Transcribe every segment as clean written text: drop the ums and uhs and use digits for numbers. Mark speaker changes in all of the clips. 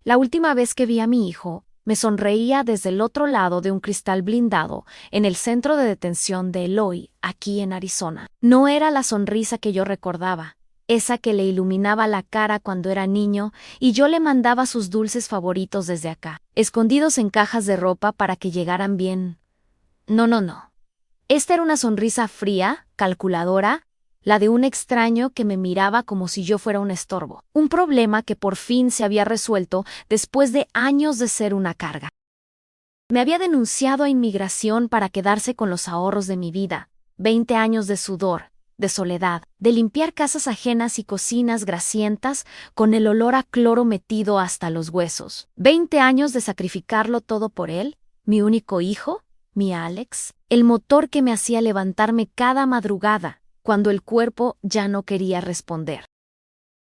Speaker 1: La última vez que vi a mi hijo, me sonreía desde el otro lado de un cristal blindado en el centro de detención de Eloy, aquí en Arizona. No era la sonrisa que yo recordaba, esa que le iluminaba la cara cuando era niño y yo le mandaba sus dulces favoritos desde acá, escondidos en cajas de ropa para que llegaran bien. No, no, no. Esta era una sonrisa fría, calculadora, la de un extraño que me miraba como si yo fuera un estorbo, un problema que por fin se había resuelto después de años de ser una carga. Me había denunciado a inmigración para quedarse con los ahorros de mi vida, 20 años de sudor, de soledad, de limpiar casas ajenas y cocinas grasientas con el olor a cloro metido hasta los huesos, 20 años de sacrificarlo todo por él, mi único hijo, mi Alex, el motor que me hacía levantarme cada madrugada, cuando el cuerpo ya no quería responder.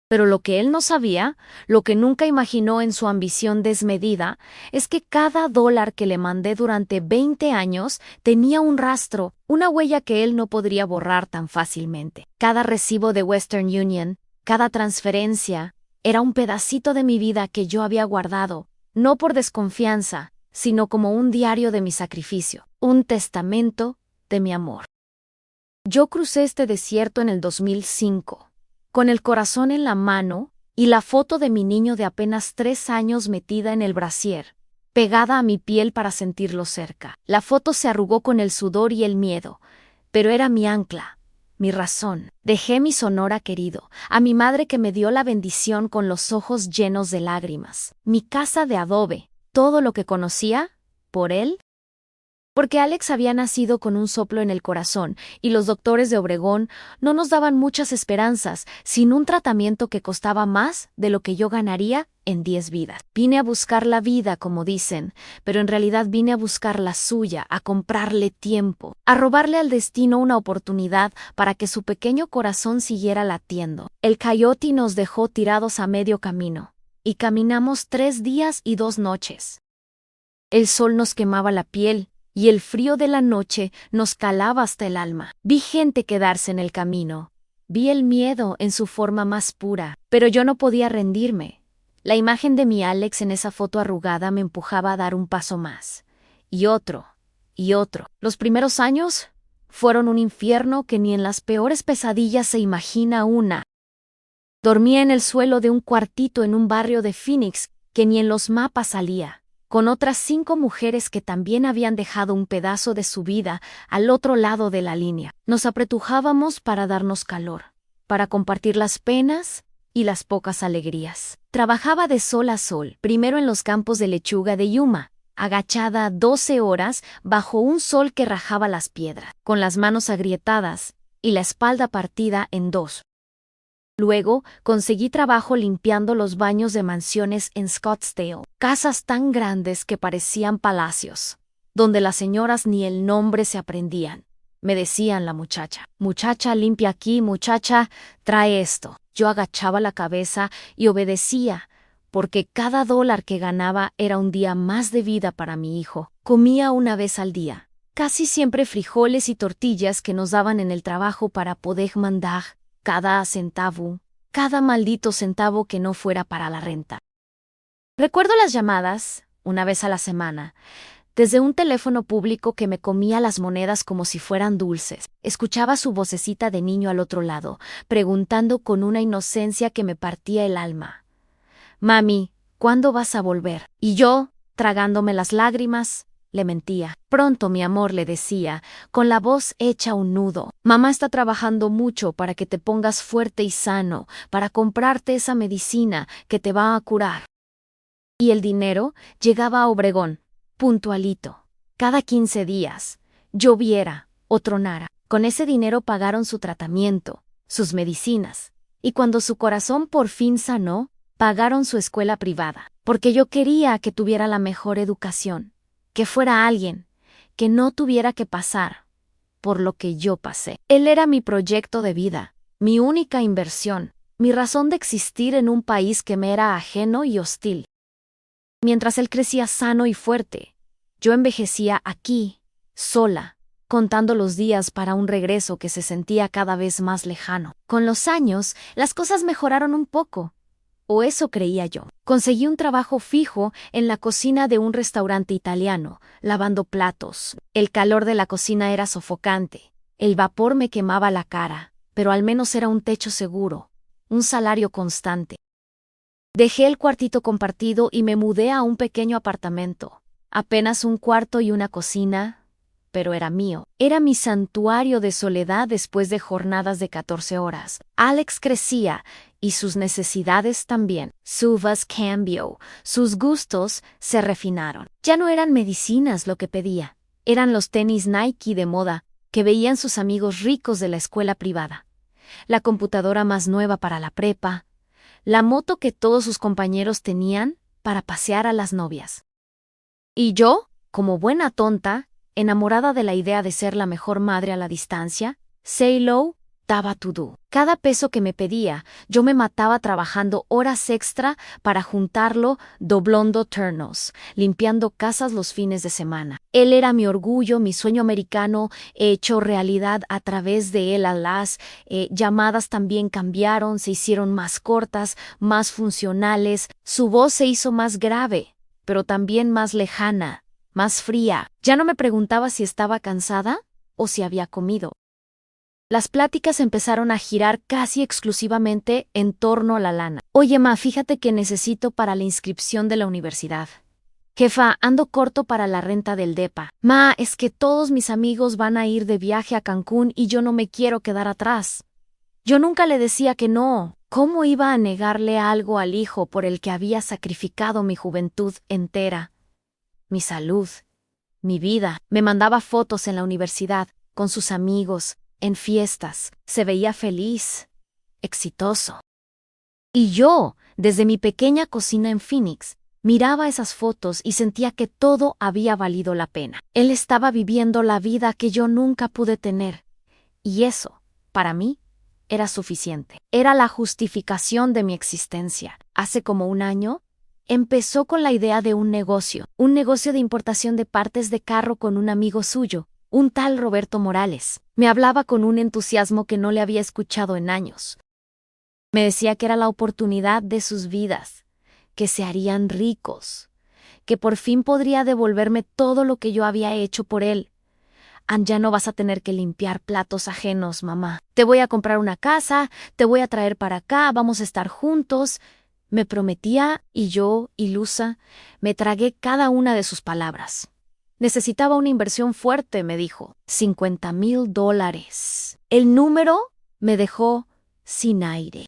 Speaker 1: Pero lo que él no sabía, lo que nunca imaginó en su ambición desmedida, es que cada dólar que le mandé durante 20 años tenía un rastro, una huella que él no podría borrar tan fácilmente. Cada recibo de Western Union, cada transferencia, era un pedacito de mi vida que yo había guardado, no por desconfianza, sino como un diario de mi sacrificio, un testamento de mi amor. Yo crucé este desierto en el 2005, con el corazón en la mano y la foto de mi niño de apenas 3 años metida en el brasier, pegada a mi piel para sentirlo cerca. La foto se arrugó con el sudor y el miedo, pero era mi ancla, mi razón. Dejé mi Sonora querido, a mi madre que me dio la bendición con los ojos llenos de lágrimas, mi casa de adobe, todo lo que conocía, por él. Porque Alex había nacido con un soplo en el corazón y los doctores de Obregón no nos daban muchas esperanzas sin un tratamiento que costaba más de lo que yo ganaría en 10 vidas. Vine a buscar la vida, como dicen, pero en realidad vine a buscar la suya, a comprarle tiempo, a robarle al destino una oportunidad para que su pequeño corazón siguiera latiendo. El Coyote nos dejó tirados a medio camino, y caminamos 3 días y 2 noches. El sol nos quemaba la piel, y el frío de la noche nos calaba hasta el alma. Vi gente quedarse en el camino. Vi el miedo en su forma más pura, pero yo no podía rendirme. La imagen de mi Alex en esa foto arrugada me empujaba a dar un paso más. Y otro, y otro. Los primeros años fueron un infierno que ni en las peores pesadillas se imagina una. Dormía en el suelo de un cuartito en un barrio de Phoenix que ni en los mapas salía, con otras 5 mujeres que también habían dejado un pedazo de su vida al otro lado de la línea. Nos apretujábamos para darnos calor, para compartir las penas y las pocas alegrías. Trabajaba de sol a sol, primero en los campos de lechuga de Yuma, agachada 12 horas bajo un sol que rajaba las piedras, con las manos agrietadas y la espalda partida en 2. Luego, conseguí trabajo limpiando los baños de mansiones en Scottsdale, casas tan grandes que parecían palacios, donde las señoras ni el nombre se aprendían. Me decían la muchacha, muchacha, limpia aquí, muchacha, trae esto. Yo agachaba la cabeza y obedecía, porque cada dólar que ganaba era un día más de vida para mi hijo. Comía una vez al día, casi siempre frijoles y tortillas que nos daban en el trabajo para poder mandar. Cada centavo, cada maldito centavo que no fuera para la renta. Recuerdo las llamadas, una vez a la semana, desde un teléfono público que me comía las monedas como si fueran dulces. Escuchaba su vocecita de niño al otro lado, preguntando con una inocencia que me partía el alma. Mami, ¿cuándo vas a volver? Y yo, tragándome las lágrimas, le mentía. Pronto, mi amor, le decía, con la voz hecha un nudo. Mamá está trabajando mucho para que te pongas fuerte y sano, para comprarte esa medicina que te va a curar. Y el dinero llegaba a Obregón, puntualito, cada 15 días, lloviera o tronara. Con ese dinero pagaron su tratamiento, sus medicinas, y cuando su corazón por fin sanó, pagaron su escuela privada, porque yo quería que tuviera la mejor educación. Que fuera alguien, que no tuviera que pasar por lo que yo pasé. Él era mi proyecto de vida, mi única inversión, mi razón de existir en un país que me era ajeno y hostil. Mientras él crecía sano y fuerte, yo envejecía aquí, sola, contando los días para un regreso que se sentía cada vez más lejano. Con los años, las cosas mejoraron un poco. o eso creía yo. Conseguí un trabajo fijo en la cocina de un restaurante italiano, lavando platos. El calor de la cocina era sofocante. El vapor me quemaba la cara, pero al menos era un techo seguro, un salario constante. Dejé el cuartito compartido y me mudé a un pequeño apartamento. Apenas un cuarto y una cocina, pero era mío. Era mi santuario de soledad después de jornadas de 14 horas. Alex crecía y sus necesidades también. Su voz cambió, sus gustos se refinaron. Ya no eran medicinas lo que pedía, eran los tenis Nike de moda que veían sus amigos ricos de la escuela privada, la computadora más nueva para la prepa, la moto que todos sus compañeros tenían para pasear a las novias. Y yo, como buena tonta, enamorada de la idea de ser la mejor madre a la distancia, say-lo, daba todo. Cada peso que me pedía, yo me mataba trabajando horas extra para juntarlo, doblando turnos, limpiando casas los fines de semana. Él era mi orgullo, mi sueño americano hecho realidad a través de él. Las llamadas también cambiaron, se hicieron más cortas, más funcionales. Su voz se hizo más grave, pero también más lejana, más fría. Ya no me preguntaba si estaba cansada o si había comido. Las pláticas empezaron a girar casi exclusivamente en torno a la lana. Oye, ma, fíjate que necesito para la inscripción de la universidad. Jefa, ando corto para la renta del depa. Ma, es que todos mis amigos van a ir de viaje a Cancún y yo no me quiero quedar atrás. Yo nunca le decía que no. ¿Cómo iba a negarle algo al hijo por el que había sacrificado mi juventud entera? Mi salud, mi vida. Me mandaba fotos en la universidad, con sus amigos, en fiestas. Se veía feliz, exitoso. Y yo, desde mi pequeña cocina en Phoenix, miraba esas fotos y sentía que todo había valido la pena. Él estaba viviendo la vida que yo nunca pude tener. Y eso, para mí, era suficiente. Era la justificación de mi existencia. Hace como un año, empezó con la idea de un negocio de importación de partes de carro con un amigo suyo, un tal Roberto Morales. Me hablaba con un entusiasmo que no le había escuchado en años. Me decía que era la oportunidad de sus vidas, que se harían ricos, que por fin podría devolverme todo lo que yo había hecho por él. Ya no vas a tener que limpiar platos ajenos, mamá. Te voy a comprar una casa, te voy a traer para acá, vamos a estar juntos. Me prometía y yo, ilusa, me tragué cada una de sus palabras. Necesitaba una inversión fuerte, me dijo. $50,000. El número me dejó sin aire.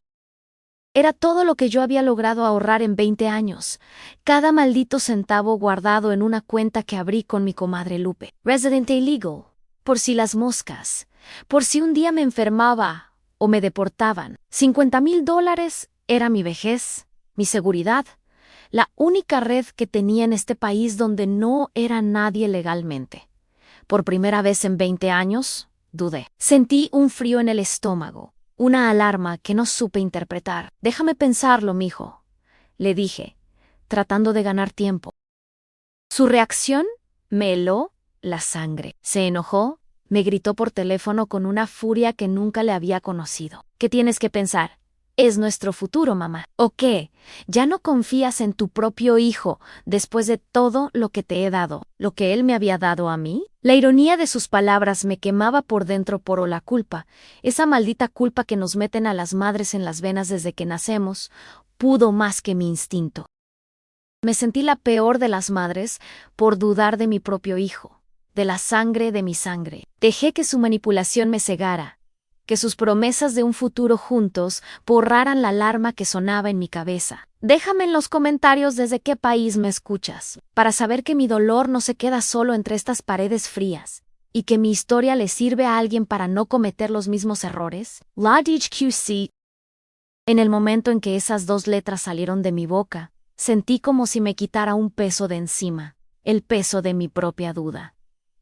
Speaker 1: Era todo lo que yo había logrado ahorrar en 20 años. Cada maldito centavo guardado en una cuenta que abrí con mi comadre Lupe. Residente Illegal. Por si las moscas. Por si un día me enfermaba o me deportaban. $50,000 era mi vejez, mi seguridad. La única red que tenía en este país donde no era nadie legalmente. Por primera vez en 20 años, dudé. Sentí un frío en el estómago. Una alarma que no supe interpretar. Déjame pensarlo, mijo, le dije, tratando de ganar tiempo. Su reacción me heló la sangre. Se enojó, me gritó por teléfono con una furia que nunca le había conocido. ¿Qué tienes que pensar? Es nuestro futuro, mamá. ¿O qué? ¿Ya no confías en tu propio hijo después de todo lo que te he dado, lo que él me había dado a mí? La ironía de sus palabras me quemaba por dentro por la culpa, esa maldita culpa que nos meten a las madres en las venas desde que nacemos, pudo más que mi instinto. Me sentí la peor de las madres por dudar de mi propio hijo, de la sangre de mi sangre. Dejé que su manipulación me cegara, que sus promesas de un futuro juntos borraran la alarma que sonaba en mi cabeza. Déjame en los comentarios desde qué país me escuchas, para saber que mi dolor no se queda solo entre estas paredes frías, y que mi historia le sirve a alguien para no cometer los mismos errores. LADHQC. En el momento en que esas dos letras salieron de mi boca, sentí como si me quitara un peso de encima, el peso de mi propia duda.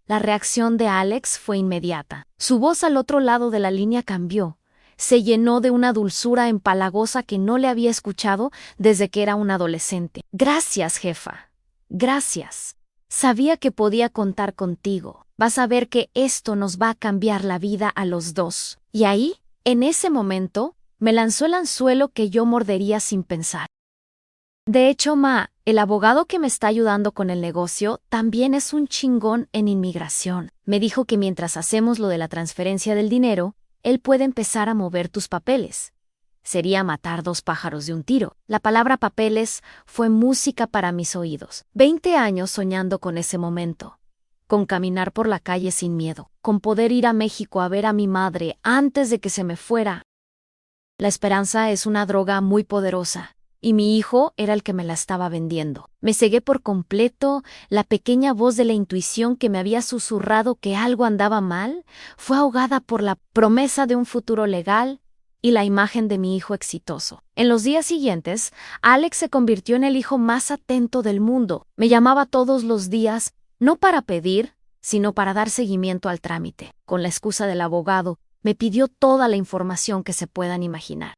Speaker 1: La reacción de Alex fue inmediata. Su voz al otro lado de la línea cambió. Se llenó de una dulzura empalagosa que no le había escuchado desde que era un adolescente. Gracias, jefa. Gracias. Sabía que podía contar contigo. Vas a ver que esto nos va a cambiar la vida a los dos. Y ahí, en ese momento, Me lanzó el anzuelo que yo mordería sin pensar. De hecho, Ma, el abogado que me está ayudando con el negocio también es un chingón en inmigración. Me dijo que mientras hacemos lo de la transferencia del dinero, él puede empezar a mover tus papeles. Sería matar dos pájaros de un tiro. La palabra papeles fue música para mis oídos. 20 años soñando con ese momento. Con caminar por la calle sin miedo. Con poder ir a México a ver a mi madre antes de que se me fuera. La esperanza es una droga muy poderosa. Y mi hijo era el que me la estaba vendiendo. Me cegué por completo. La pequeña voz de la intuición que me había susurrado que algo andaba mal fue ahogada por la promesa de un futuro legal y la imagen de mi hijo exitoso. En los días siguientes, Alex se convirtió en el hijo más atento del mundo. Me llamaba todos los días, no para pedir, sino para dar seguimiento al trámite. Con la excusa del abogado, me pidió toda la información que se puedan imaginar.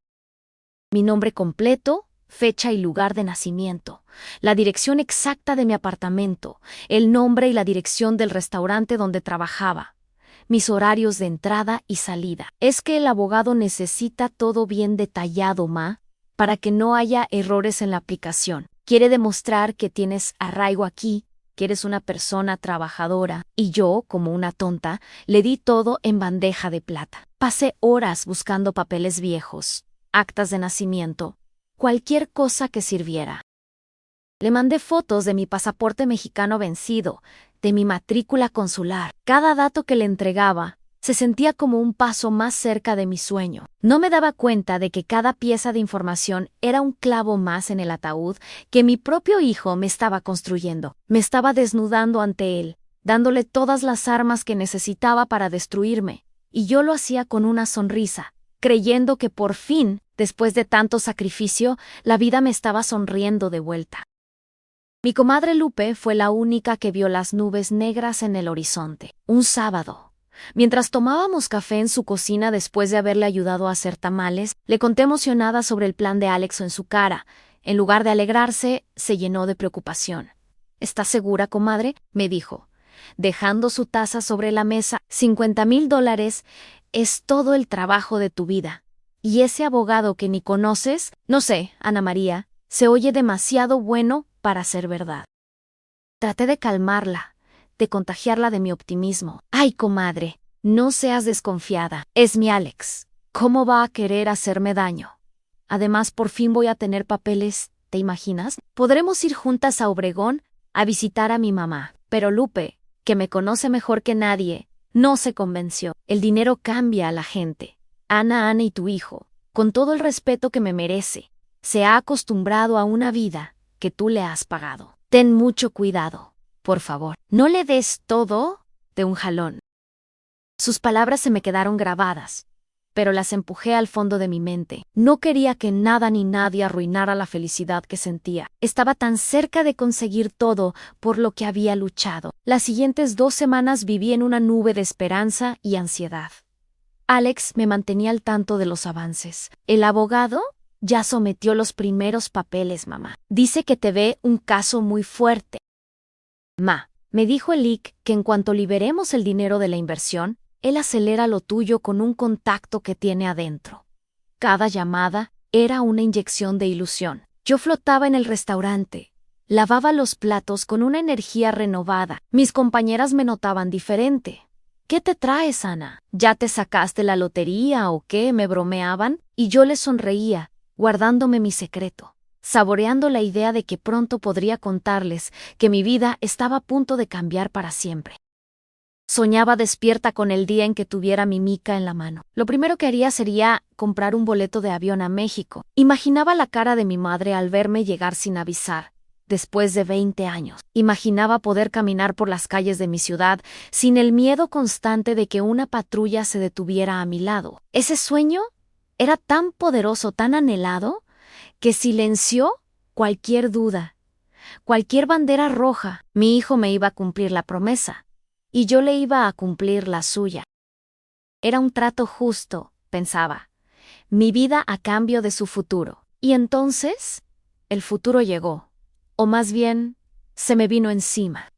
Speaker 1: Mi nombre completo, fecha y lugar de nacimiento, la dirección exacta de mi apartamento, el nombre y la dirección del restaurante donde trabajaba, mis horarios de entrada y salida. Es que el abogado necesita todo bien detallado, Ma, para que no haya errores en la aplicación. Quiere demostrar que tienes arraigo aquí, que eres una persona trabajadora, y yo, como una tonta, le di todo en bandeja de plata. Pasé horas buscando papeles viejos, actas de nacimiento, cualquier cosa que sirviera. Le mandé fotos de mi pasaporte mexicano vencido, de mi matrícula consular. Cada dato que le entregaba se sentía como un paso más cerca de mi sueño. No me daba cuenta de que cada pieza de información era un clavo más en el ataúd que mi propio hijo me estaba construyendo. Me estaba desnudando ante él, dándole todas las armas que necesitaba para destruirme, y yo lo hacía con una sonrisa, creyendo que por fin, después de tanto sacrificio, la vida me estaba sonriendo de vuelta. Mi comadre Lupe fue la única que vio las nubes negras en el horizonte. Un sábado, mientras tomábamos café en su cocina después de haberle ayudado a hacer tamales, le conté emocionada sobre el plan de Alex en su cara. En lugar de alegrarse, se llenó de preocupación. ¿Estás segura, comadre?, me dijo, dejando su taza sobre la mesa. $50,000 es todo el trabajo de tu vida. ¿Y ese abogado que ni conoces? No sé, Ana María, se oye demasiado bueno para ser verdad. Traté de calmarla, de contagiarla de mi optimismo. Ay, comadre, no seas desconfiada. Es mi Alex. ¿Cómo va a querer hacerme daño? Además, por fin voy a tener papeles, ¿te imaginas? Podremos ir juntas a Obregón a visitar a mi mamá. Pero Lupe, que me conoce mejor que nadie, no se convenció. El dinero cambia a la gente. Ana y tu hijo, con todo el respeto que me merece, se ha acostumbrado a una vida que tú le has pagado. Ten mucho cuidado, por favor. No le des todo de un jalón. Sus palabras se me quedaron grabadas, pero las empujé al fondo de mi mente. No quería que nada ni nadie arruinara la felicidad que sentía. Estaba tan cerca de conseguir todo por lo que había luchado. Las siguientes 2 semanas viví en una nube de esperanza y ansiedad. Alex me mantenía al tanto de los avances. El abogado ya sometió los primeros papeles, mamá. Dice que te ve un caso muy fuerte. Ma, me dijo el IC que en cuanto liberemos el dinero de la inversión, él acelera lo tuyo con un contacto que tiene adentro. Cada llamada era una inyección de ilusión. Yo flotaba en el restaurante, lavaba los platos con una energía renovada. Mis compañeras me notaban diferente. ¿Qué te traes, Ana? ¿Ya te sacaste la lotería o qué? Me bromeaban, y yo les sonreía, guardándome mi secreto, saboreando la idea de que pronto podría contarles que mi vida estaba a punto de cambiar para siempre. Soñaba despierta con el día en que tuviera mi mica en la mano. Lo primero que haría sería comprar un boleto de avión a México. Imaginaba la cara de mi madre al verme llegar sin avisar. Después de 20 años, imaginaba poder caminar por las calles de mi ciudad sin el miedo constante de que una patrulla se detuviera a mi lado. Ese sueño era tan poderoso, tan anhelado, que silenció cualquier duda, cualquier bandera roja. Mi hijo me iba a cumplir la promesa, y yo le iba a cumplir la suya. Era un trato justo, pensaba, mi vida a cambio de su futuro. Y entonces, el futuro llegó. O más bien, se me vino encima.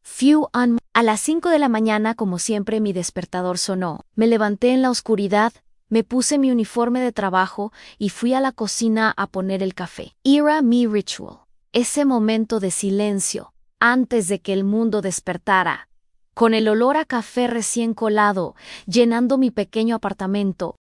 Speaker 1: A las 5 de la mañana, como siempre, mi despertador sonó. Me levanté en la oscuridad, Me puse mi uniforme de trabajo y fui a la cocina a poner el café. Era mi ritual. Ese momento de silencio, antes de que el mundo despertara, con el olor a café recién colado, llenando mi pequeño apartamento.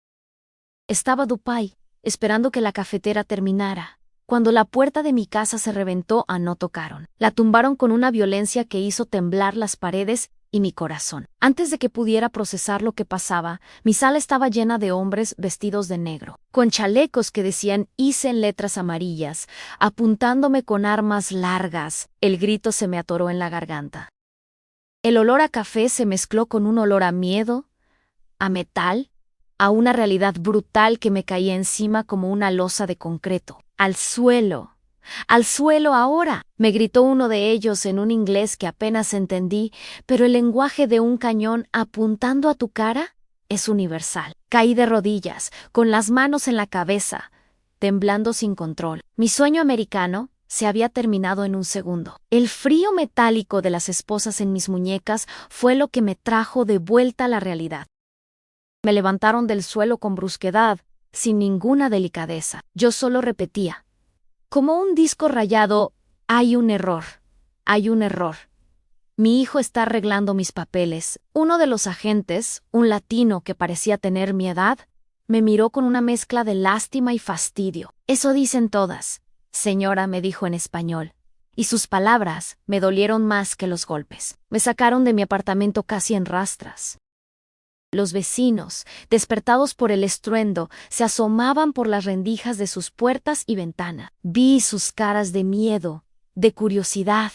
Speaker 1: Estaba Dupai, esperando que la cafetera terminara. Cuando la puerta de mi casa se reventó, no tocaron. La tumbaron con una violencia que hizo temblar las paredes y mi corazón. Antes de que pudiera procesar lo que pasaba, mi sala estaba llena de hombres vestidos de negro, con chalecos que decían ICE en letras amarillas, apuntándome con armas largas. El grito se me atoró en la garganta. El olor a café se mezcló con un olor a miedo, a metal, a una realidad brutal que me caía encima como una losa de concreto. ¡Al suelo! ¡Al suelo ahora!, me gritó uno de ellos en un inglés que apenas entendí, pero el lenguaje de un cañón apuntando a tu cara es universal. Caí de rodillas, con las manos en la cabeza, temblando sin control. Mi sueño americano se había terminado en un segundo. El frío metálico de las esposas en mis muñecas fue lo que me trajo de vuelta a la realidad. Me levantaron del suelo con brusquedad, sin ninguna delicadeza. Yo solo repetía, como un disco rayado, hay un error, hay un error. Mi hijo está arreglando mis papeles. Uno de los agentes, un latino que parecía tener mi edad, me miró con una mezcla de lástima y fastidio. Eso dicen todas, señora, me dijo en español. Y sus palabras me dolieron más que los golpes. Me sacaron de mi apartamento casi en rastras. Los vecinos, despertados por el estruendo, se asomaban por las rendijas de sus puertas y ventanas. Vi sus caras de miedo, de curiosidad,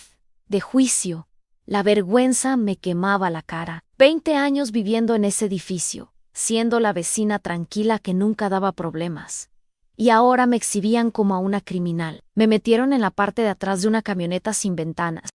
Speaker 1: de juicio. La vergüenza me quemaba la cara. 20 años viviendo en ese edificio, siendo la vecina tranquila que nunca daba problemas. Y ahora me exhibían como a una criminal. Me metieron en la parte de atrás de una camioneta sin ventanas.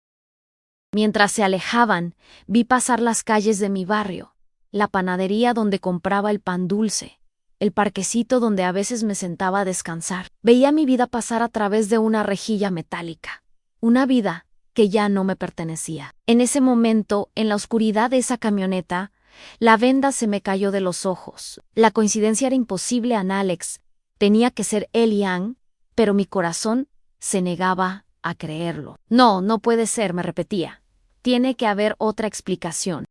Speaker 1: Mientras se alejaban, vi pasar las calles de mi barrio. La panadería donde compraba el pan dulce, el parquecito donde a veces me sentaba a descansar. Veía mi vida pasar a través de una rejilla metálica, una vida que ya no me pertenecía. En ese momento, en la oscuridad de esa camioneta, la venda se me cayó de los ojos. La coincidencia era imposible, Alex. Tenía que ser él y Ann, pero mi corazón se negaba a creerlo. No, no puede ser, me repetía. Tiene que haber otra explicación.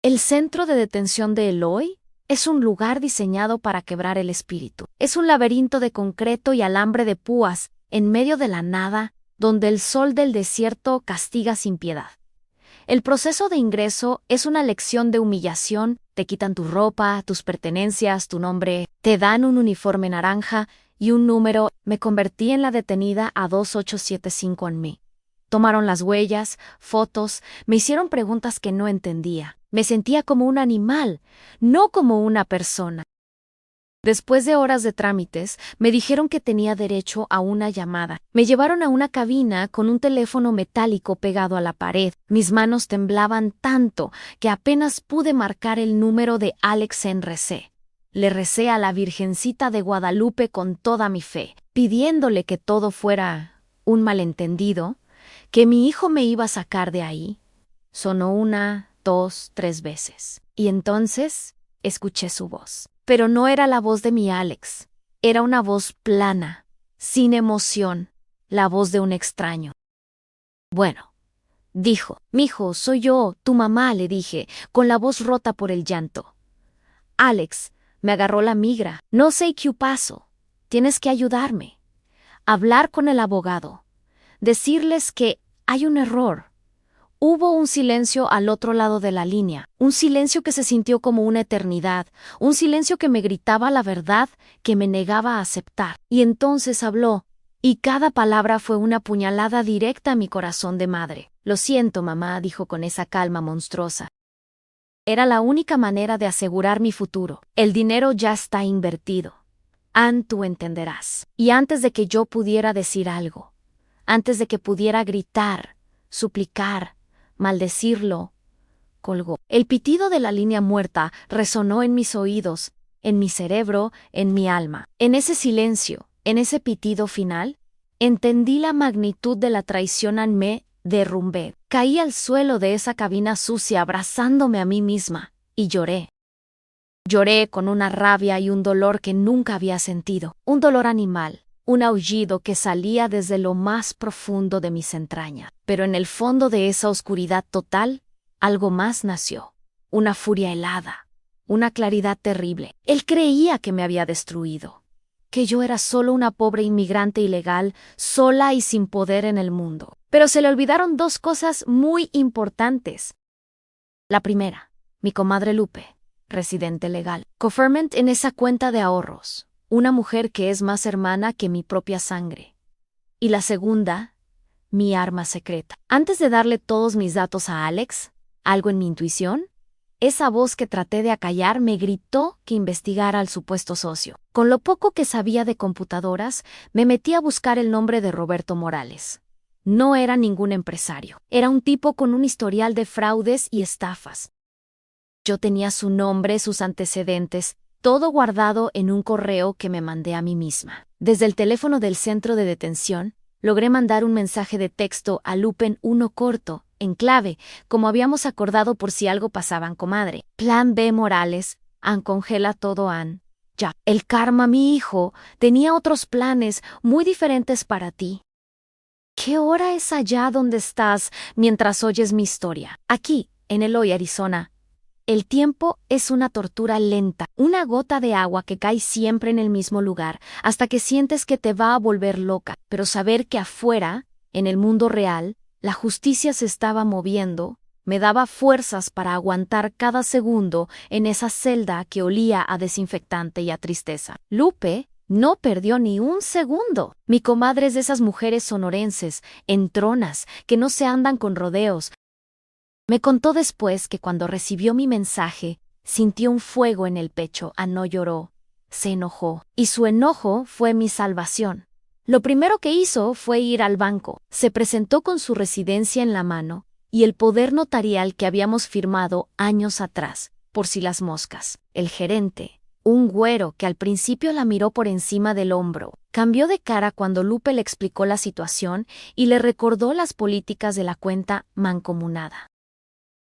Speaker 1: El centro de detención de Eloy es un lugar diseñado para quebrar el espíritu. Es un laberinto de concreto y alambre de púas en medio de la nada, donde el sol del desierto castiga sin piedad. El proceso de ingreso es una lección de humillación. Te quitan tu ropa, tus pertenencias, tu nombre, te dan un uniforme naranja y un número. Me convertí en la detenida a 2875 en mí. Tomaron las huellas, fotos, me hicieron preguntas que no entendía. Me sentía como un animal, no como una persona. Después de horas de trámites, me dijeron que tenía derecho a una llamada. Me llevaron a una cabina con un teléfono metálico pegado a la pared. Mis manos temblaban tanto que apenas pude marcar el número de Alex en recé. Le recé a la Virgencita de Guadalupe con toda mi fe, pidiéndole que todo fuera un malentendido, que mi hijo me iba a sacar de ahí. Sonó 1, 2, 3 veces. Y entonces escuché su voz. Pero no era la voz de mi Alex. Era una voz plana, sin emoción, la voz de un extraño. Bueno, dijo. Mijo, soy yo, tu mamá, le dije, con la voz rota por el llanto. Alex, me agarró la migra. No sé qué paso. Tienes que ayudarme. Hablar con el abogado. Decirles que hay un error. Hubo un silencio al otro lado de la línea, un silencio que se sintió como una eternidad, un silencio que me gritaba la verdad que me negaba a aceptar. Y entonces habló, y cada palabra fue una puñalada directa a mi corazón de madre. Lo siento, mamá, dijo con esa calma monstruosa. Era la única manera de asegurar mi futuro. El dinero ya está invertido. Ann, tú entenderás. Y antes de que yo pudiera decir algo, antes de que pudiera gritar, suplicar, maldecirlo, colgó. El pitido de la línea muerta resonó en mis oídos, en mi cerebro, en mi alma. En ese silencio, en ese pitido final, entendí la magnitud de la traición. Me derrumbé. Caí al suelo de esa cabina sucia abrazándome a mí misma, y lloré. Lloré con una rabia y un dolor que nunca había sentido, un dolor animal, un aullido que salía desde lo más profundo de mis entrañas. Pero en el fondo de esa oscuridad total, algo más nació, una furia helada, una claridad terrible. Él creía que me había destruido, que yo era solo una pobre inmigrante ilegal, sola y sin poder en el mundo. Pero se le olvidaron dos cosas muy importantes. La primera, mi comadre Lupe, residente legal, co-firmant en esa cuenta de ahorros, una mujer que es más hermana que mi propia sangre. Y la segunda, mi arma secreta. Antes de darle todos mis datos a Alex, algo en mi intuición, esa voz que traté de acallar me gritó que investigara al supuesto socio. Con lo poco que sabía de computadoras, me metí a buscar el nombre de Roberto Morales. No era ningún empresario, era un tipo con un historial de fraudes y estafas. Yo tenía su nombre, sus antecedentes, todo guardado en un correo que me mandé a mí misma. Desde el teléfono del centro de detención, logré mandar un mensaje de texto a Lupen, uno corto, en clave, como habíamos acordado por si algo pasaba, comadre. Plan B, Morales, congela todo, ya. El karma, mi hijo, tenía otros planes muy diferentes para ti. ¿Qué hora es allá donde estás mientras oyes mi historia? Aquí, en Eloy, Arizona. El tiempo es una tortura lenta, una gota de agua que cae siempre en el mismo lugar, hasta que sientes que te va a volver loca. Pero saber que afuera, en el mundo real, la justicia se estaba moviendo, me daba fuerzas para aguantar cada segundo en esa celda que olía a desinfectante y a tristeza. Lupe no perdió ni un segundo. Mi comadre es de esas mujeres sonorenses, entronas, que no se andan con rodeos. Me contó después que cuando recibió mi mensaje, sintió un fuego en el pecho, no lloró, se enojó, y su enojo fue mi salvación. Lo primero que hizo fue ir al banco, se presentó con su residencia en la mano y el poder notarial que habíamos firmado años atrás, por si las moscas. El gerente, un güero que al principio la miró por encima del hombro, cambió de cara cuando Lupe le explicó la situación y le recordó las políticas de la cuenta mancomunada.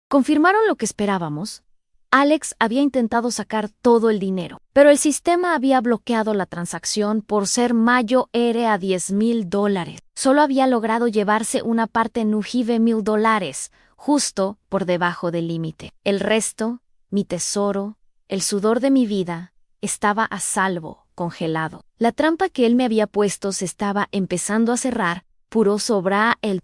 Speaker 1: Confirmaron lo que esperábamos. Alex había intentado sacar todo el dinero, pero el sistema había bloqueado la transacción por ser mayo era a $10,000. Solo había logrado llevarse una parte nujive $1,000, justo por debajo del límite. El resto, mi tesoro, el sudor de mi vida, estaba a salvo, congelado. La trampa que él me había puesto se estaba empezando a cerrar, puro sobra el.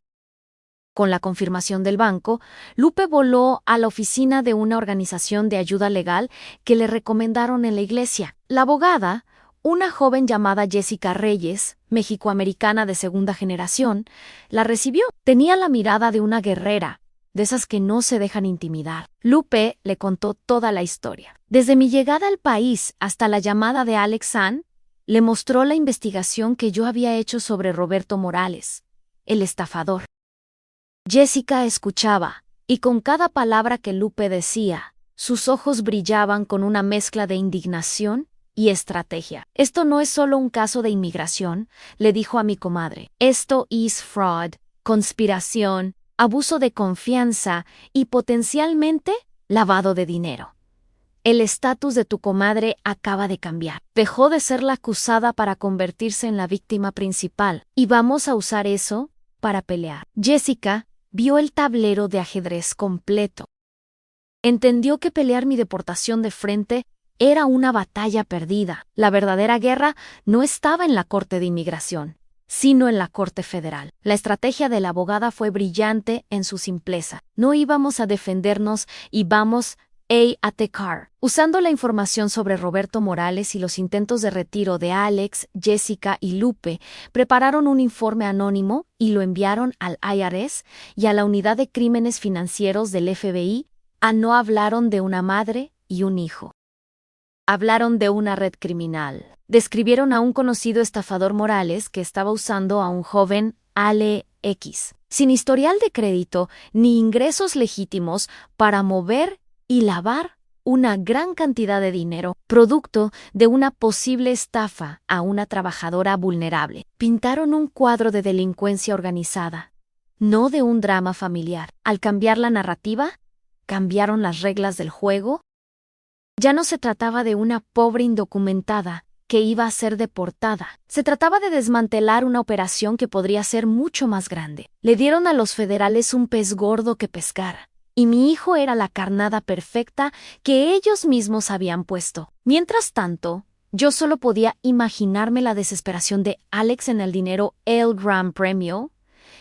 Speaker 1: Con la confirmación del banco, Lupe voló a la oficina de una organización de ayuda legal que le recomendaron en la iglesia. La abogada, una joven llamada Jessica Reyes, mexicoamericana de segunda generación, la recibió. Tenía la mirada de una guerrera, de esas que no se dejan intimidar. Lupe le contó toda la historia. Desde mi llegada al país hasta la llamada de Alex San, le mostró la investigación que yo había hecho sobre Roberto Morales, el estafador. Jessica escuchaba, y con cada palabra que Lupe decía, sus ojos brillaban con una mezcla de indignación y estrategia. Esto no es solo un caso de inmigración, le dijo a mi comadre. Esto es fraud, conspiración, abuso de confianza y potencialmente lavado de dinero. El estatus de tu comadre acaba de cambiar. Dejó de ser la acusada para convertirse en la víctima principal, y vamos a usar eso para pelear. Jessica vio el tablero de ajedrez completo. Entendió que pelear mi deportación de frente era una batalla perdida. La verdadera guerra no estaba en la Corte de Inmigración, sino en la Corte Federal. La estrategia de la abogada fue brillante en su simpleza. No íbamos a defendernos, íbamos a atacar. Usando la información sobre Roberto Morales y los intentos de retiro de Alex, Jessica y Lupe, prepararon un informe anónimo y lo enviaron al IRS y a la Unidad de Crímenes Financieros del FBI. No hablaron de una madre y un hijo. Hablaron de una red criminal. Describieron a un conocido estafador Morales que estaba usando a un joven Alex, sin historial de crédito ni ingresos legítimos, para mover y lavar una gran cantidad de dinero, producto de una posible estafa a una trabajadora vulnerable. Pintaron un cuadro de delincuencia organizada, no de un drama familiar. Al cambiar la narrativa, cambiaron las reglas del juego Ya no se trataba de una pobre indocumentada que iba a ser deportada. Se trataba de desmantelar una operación que podría ser mucho más grande. Le dieron a los federales un pez gordo que pescar, y mi hijo era la carnada perfecta que ellos mismos habían puesto. Mientras tanto, yo solo podía imaginarme la desesperación de Alex en el dinero El Gran Premio.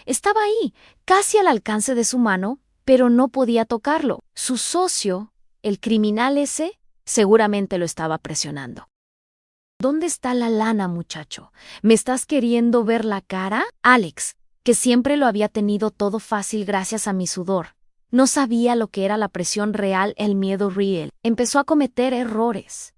Speaker 1: Estaba ahí, casi al alcance de su mano, pero no podía tocarlo. Su socio, el criminal ese, seguramente lo estaba presionando. ¿Dónde está la lana, muchacho? ¿Me estás queriendo ver la cara? Alex, que siempre lo había tenido todo fácil gracias a mi sudor, no sabía lo que era la presión real, el miedo real. Empezó a cometer errores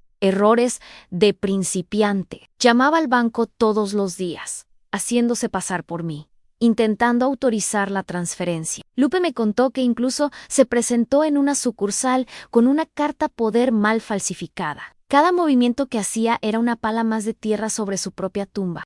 Speaker 1: de principiante. Llamaba al banco todos los días, haciéndose pasar por mí, intentando autorizar la transferencia. Lupe me contó que incluso se presentó en una sucursal con una carta poder mal falsificada. Cada movimiento que hacía era una pala más de tierra sobre su propia tumba.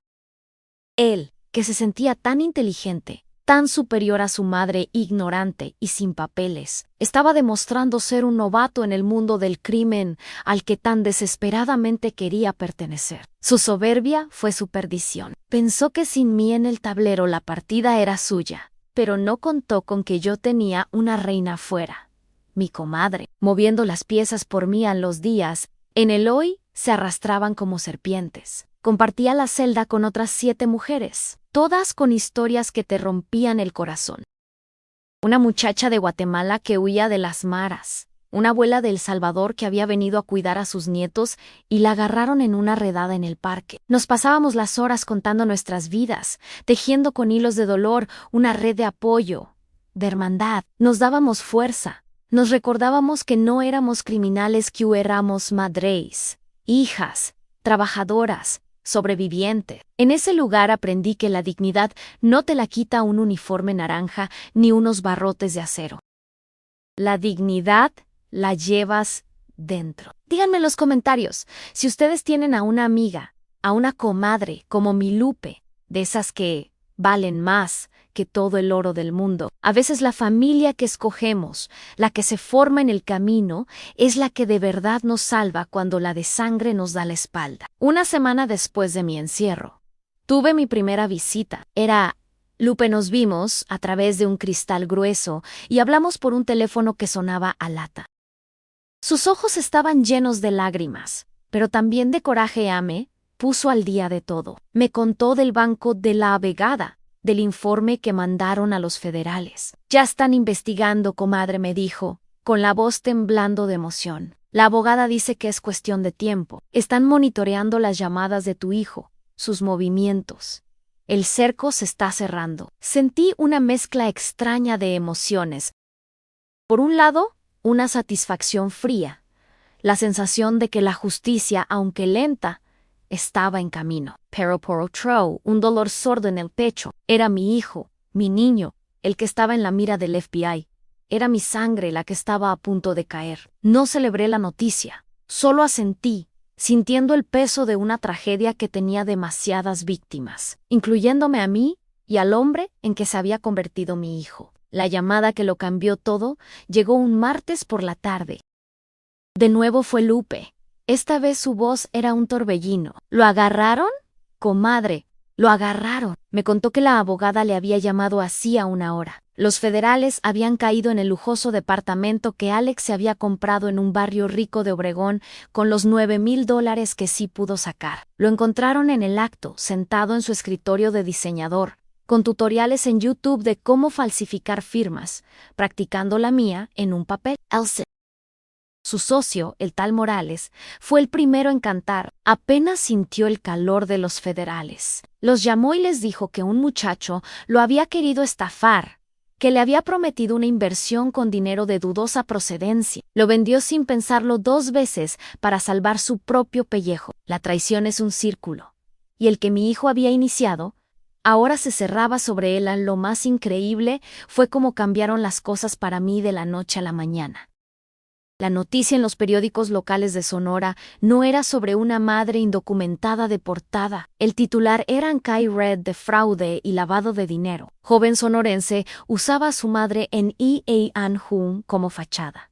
Speaker 1: Él, que se sentía tan inteligente, tan superior a su madre, ignorante y sin papeles, estaba demostrando ser un novato en el mundo del crimen al que tan desesperadamente quería pertenecer. Su soberbia fue su perdición. Pensó que sin mí en el tablero la partida era suya, pero no contó con que yo tenía una reina fuera, mi comadre, moviendo las piezas por mí a los días. En el hoy se arrastraban como serpientes. Compartía la celda con otras 7 mujeres, todas con historias que te rompían el corazón. Una muchacha de Guatemala que huía de las maras, una abuela de El Salvador que había venido a cuidar a sus nietos y la agarraron en una redada en el parque. Nos pasábamos las horas contando nuestras vidas, tejiendo con hilos de dolor una red de apoyo, de hermandad. Nos dábamos fuerza. Nos recordábamos que no éramos criminales, que éramos madres, hijas, trabajadoras, sobrevivientes. En ese lugar aprendí que la dignidad no te la quita un uniforme naranja ni unos barrotes de acero. La dignidad la llevas dentro. Díganme en los comentarios si ustedes tienen a una amiga, a una comadre como mi Lupe, de esas que valen más que todo el oro del mundo. A veces la familia que escogemos, la que se forma en el camino, es la que de verdad nos salva cuando la de sangre nos da la espalda. Una semana después de mi encierro, tuve mi primera visita. Era Lupe. Nos vimos a través de un cristal grueso y hablamos por un teléfono que sonaba a lata. Sus ojos estaban llenos de lágrimas, pero también de coraje. Me puso al día de todo. Me contó del banco de la abogada, del informe que mandaron a los federales. Ya están investigando, comadre, me dijo, con la voz temblando de emoción. La abogada dice que es cuestión de tiempo. Están monitoreando las llamadas de tu hijo, sus movimientos. El cerco se está cerrando. Sentí una mezcla extraña de emociones. Por un lado, una satisfacción fría, la sensación de que la justicia, aunque lenta, estaba en camino. Pero por otro, un dolor sordo en el pecho. Era mi hijo, mi niño, el que estaba en la mira del FBI. Era mi sangre la que estaba a punto de caer. No celebré la noticia, solo asentí, sintiendo el peso de una tragedia que tenía demasiadas víctimas, incluyéndome a mí y al hombre en que se había convertido mi hijo. La llamada que lo cambió todo llegó un martes por la tarde. De nuevo fue Lupe. Esta vez su voz era un torbellino. ¿Lo agarraron? Comadre, lo agarraron. Me contó que la abogada le había llamado hacía una hora. Los federales habían caído en el lujoso departamento que Alex se había comprado en un barrio rico de Obregón con los $9,000 que sí pudo sacar. Lo encontraron en el acto, sentado en su escritorio de diseñador, con tutoriales en YouTube de cómo falsificar firmas, practicando la mía en un papel. Su socio, el tal Morales, fue el primero en cantar. Apenas sintió el calor de los federales. Los llamó y les dijo que un muchacho lo había querido estafar, que le había prometido una inversión con dinero de dudosa procedencia. Lo vendió sin pensarlo 2 veces para salvar su propio pellejo. La traición es un círculo, y el que mi hijo había iniciado ahora se cerraba sobre él. Lo más increíble fue cómo cambiaron las cosas para mí de la noche a la mañana. La noticia en los periódicos locales de Sonora no era sobre una madre indocumentada deportada. El titular era Ancay Red de fraude y lavado de dinero. Joven sonorense usaba a su madre en An Jun como fachada.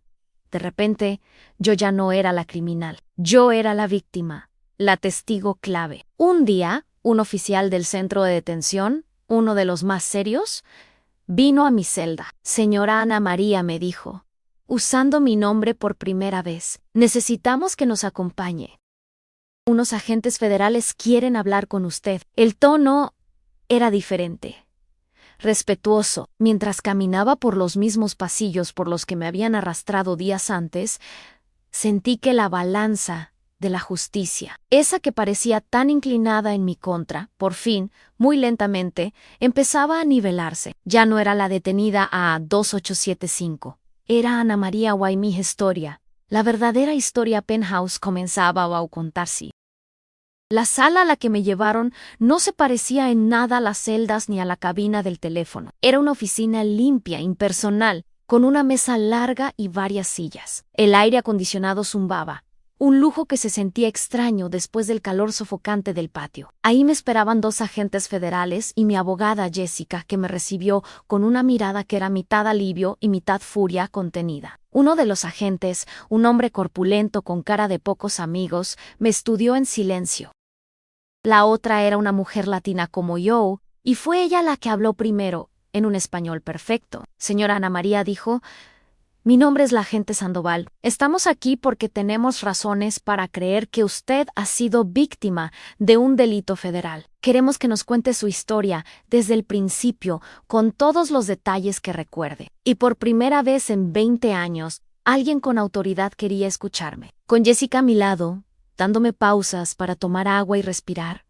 Speaker 1: De repente, yo ya no era la criminal. Yo era la víctima, la testigo clave. Un día, un oficial del centro de detención, uno de los más serios, vino a mi celda. Señora Ana María, me dijo, usando mi nombre por primera vez, necesitamos que nos acompañe. Unos agentes federales quieren hablar con usted. El tono era diferente, respetuoso. Mientras caminaba por los mismos pasillos por los que me habían arrastrado días antes, sentí que la balanza de la justicia, esa que parecía tan inclinada en mi contra, por fin, muy lentamente, empezaba a nivelarse. Ya no era la detenida a 2875. Era Ana María Guaymí Historia. La verdadera historia Penthouse comenzaba a contarse. La sala a la que me llevaron no se parecía en nada a las celdas ni a la cabina del teléfono. Era una oficina limpia, impersonal, con una mesa larga y varias sillas. El aire acondicionado zumbaba, un lujo que se sentía extraño después del calor sofocante del patio. Ahí me esperaban 2 agentes federales y mi abogada Jessica, que me recibió con una mirada que era mitad alivio y mitad furia contenida. Uno de los agentes, un hombre corpulento con cara de pocos amigos, me estudió en silencio. La otra era una mujer latina como yo, y fue ella la que habló primero, en un español perfecto. Señora Ana María, dijo, mi nombre es la agente Sandoval. Estamos aquí porque tenemos razones para creer que usted ha sido víctima de un delito federal. Queremos que nos cuente su historia desde el principio, con todos los detalles que recuerde. Y por primera vez en 20 años, alguien con autoridad quería escucharme. Con Jessica a mi lado, dándome pausas para tomar agua y respirar.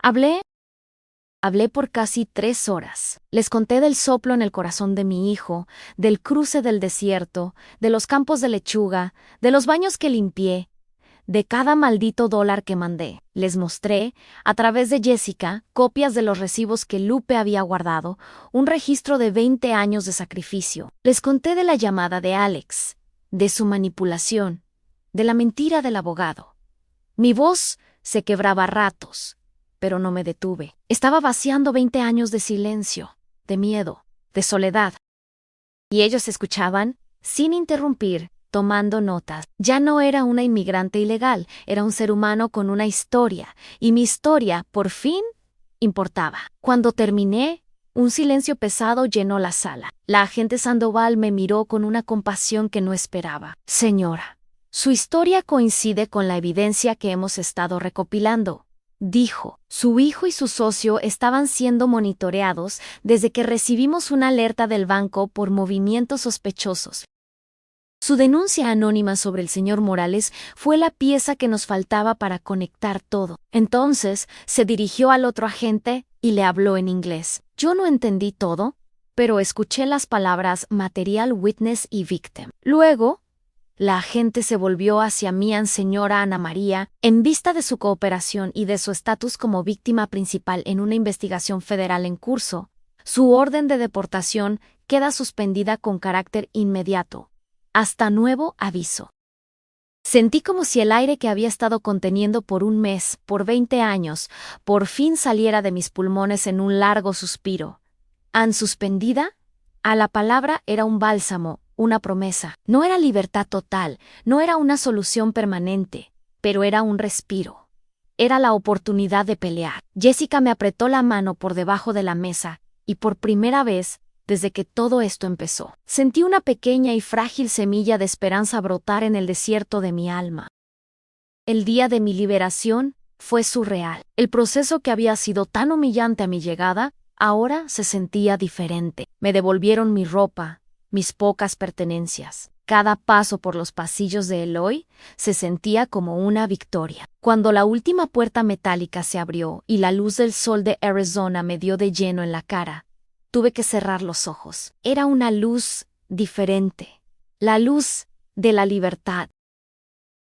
Speaker 1: Hablé por casi 3 horas. Les conté del soplo en el corazón de mi hijo, del cruce del desierto, de los campos de lechuga, de los baños que limpié, de cada maldito dólar que mandé. Les mostré, a través de Jessica, copias de los recibos que Lupe había guardado, un registro de 20 años de sacrificio. Les conté de la llamada de Alex, de su manipulación, de la mentira del abogado. Mi voz se quebraba a ratos, pero no me detuve. Estaba vaciando 20 años de silencio, de miedo, de soledad. Y ellos escuchaban, sin interrumpir, tomando notas. Ya no era una inmigrante ilegal, era un ser humano con una historia, y mi historia, por fin, importaba. Cuando terminé, un silencio pesado llenó la sala. La agente Sandoval me miró con una compasión que no esperaba. Señora, su historia coincide con la evidencia que hemos estado recopilando, dijo. Su hijo y su socio estaban siendo monitoreados desde que recibimos una alerta del banco por movimientos sospechosos. Su denuncia anónima sobre el señor Morales fue la pieza que nos faltaba para conectar todo. Entonces se dirigió al otro agente y le habló en inglés. Yo no entendí todo, pero escuché las palabras material witness y victim. Luego, la agente se volvió hacia mí, señora Ana María, en vista de su cooperación y de su estatus como víctima principal en una investigación federal en curso. Su orden de deportación queda suspendida con carácter inmediato, hasta nuevo aviso. Sentí como si el aire que había estado conteniendo por un mes, por 20 años, por fin saliera de mis pulmones en un largo suspiro. ¿Han suspendida? A la palabra era un bálsamo, una promesa. No era libertad total, no era una solución permanente, pero era un respiro. Era la oportunidad de pelear. Jessica me apretó la mano por debajo de la mesa, y por primera vez, desde que todo esto empezó, sentí una pequeña y frágil semilla de esperanza brotar en el desierto de mi alma. El día de mi liberación fue surreal. El proceso que había sido tan humillante a mi llegada, ahora se sentía diferente. Me devolvieron mi ropa, mis pocas pertenencias. Cada paso por los pasillos de Eloy se sentía como una victoria. Cuando la última puerta metálica se abrió y la luz del sol de Arizona me dio de lleno en la cara, tuve que cerrar los ojos. Era una luz diferente, la luz de la libertad.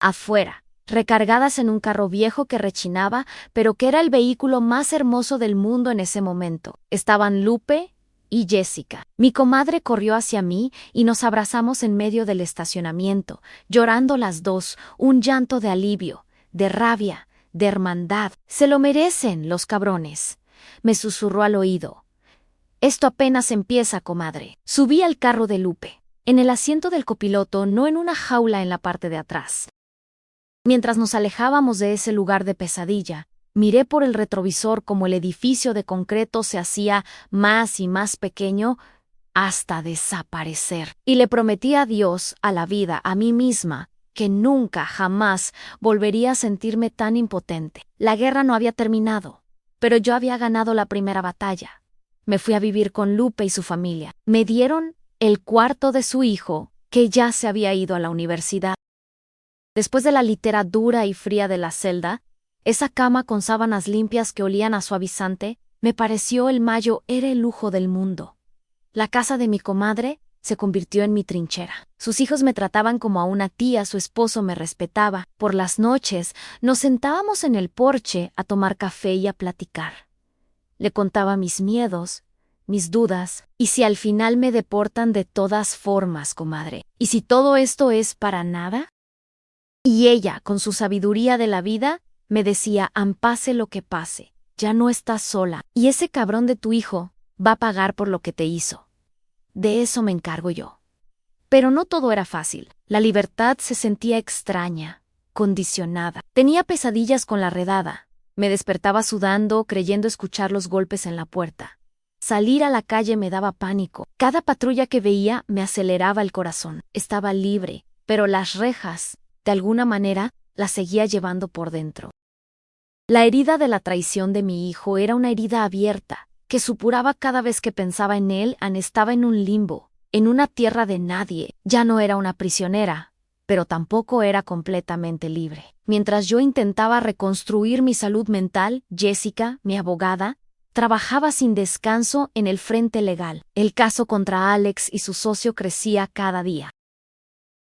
Speaker 1: Afuera, recargadas en un carro viejo que rechinaba, pero que era el vehículo más hermoso del mundo en ese momento, estaban Lupe y Jessica. Mi comadre corrió hacia mí y nos abrazamos en medio del estacionamiento, llorando las dos, un llanto de alivio, de rabia, de hermandad. Se lo merecen, los cabrones, me susurró al oído. Esto apenas empieza, comadre. Subí al carro de Lupe. en el asiento del copiloto, no en una jaula en la parte de atrás. Mientras nos alejábamos de ese lugar de pesadilla, miré por el retrovisor cómo el edificio de concreto se hacía más y más pequeño hasta desaparecer. Y le prometí a Dios, a la vida, a mí misma, que nunca, jamás volvería a sentirme tan impotente. La guerra no había terminado, pero yo había ganado la primera batalla. Me fui a vivir con Lupe y su familia. Me dieron el cuarto de su hijo, que ya se había ido a la universidad. Después de la litera dura y fría de la celda, esa cama con sábanas limpias que olían a suavizante, me pareció el mayo era el lujo del mundo. La casa de mi comadre se convirtió en mi trinchera. Sus hijos me trataban como a una tía, su esposo me respetaba. Por las noches nos sentábamos en el porche a tomar café y a platicar. Le contaba mis miedos, mis dudas, y si al final me deportan de todas formas, comadre. ¿Y si todo esto es para nada? Y ella, con su sabiduría de la vida, me decía, pase lo que pase, ya no estás sola, y ese cabrón de tu hijo va a pagar por lo que te hizo. De eso me encargo yo. Pero no todo era fácil. La libertad se sentía extraña, condicionada. Tenía pesadillas con la redada. Me despertaba sudando, creyendo escuchar los golpes en la puerta. Salir a la calle me daba pánico. Cada patrulla que veía me aceleraba el corazón. Estaba libre, pero las rejas, de alguna manera, las seguía llevando por dentro. La herida de la traición de mi hijo era una herida abierta, que supuraba cada vez que pensaba en él. Estaba en un limbo, en una tierra de nadie. Ya no era una prisionera, pero tampoco era completamente libre. Mientras yo intentaba reconstruir mi salud mental, Jessica, mi abogada, trabajaba sin descanso en el frente legal. El caso contra Alex y su socio crecía cada día.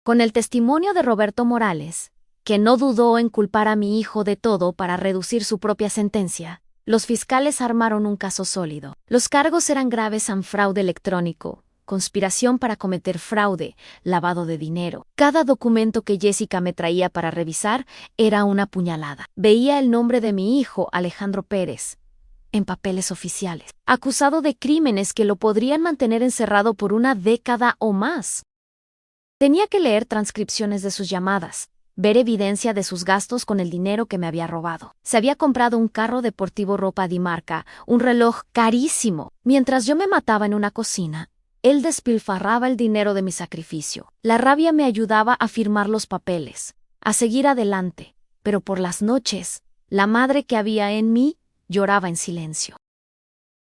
Speaker 1: Con el testimonio de Roberto Morales, que no dudó en culpar a mi hijo de todo para reducir su propia sentencia, los fiscales armaron un caso sólido. Los cargos eran graves: fraude electrónico, conspiración para cometer fraude, lavado de dinero. Cada documento que Jessica me traía para revisar era una puñalada. Veía el nombre de mi hijo, Alejandro Pérez, en papeles oficiales, acusado de crímenes que lo podrían mantener encerrado por una década o más. Tenía que leer transcripciones de sus llamadas, ver evidencia de sus gastos con el dinero que me había robado. Se había comprado un carro deportivo, ropa de marca, un reloj carísimo. Mientras yo me mataba en una cocina, él despilfarraba el dinero de mi sacrificio. La rabia me ayudaba a firmar los papeles, a seguir adelante, pero por las noches, la madre que había en mí lloraba en silencio.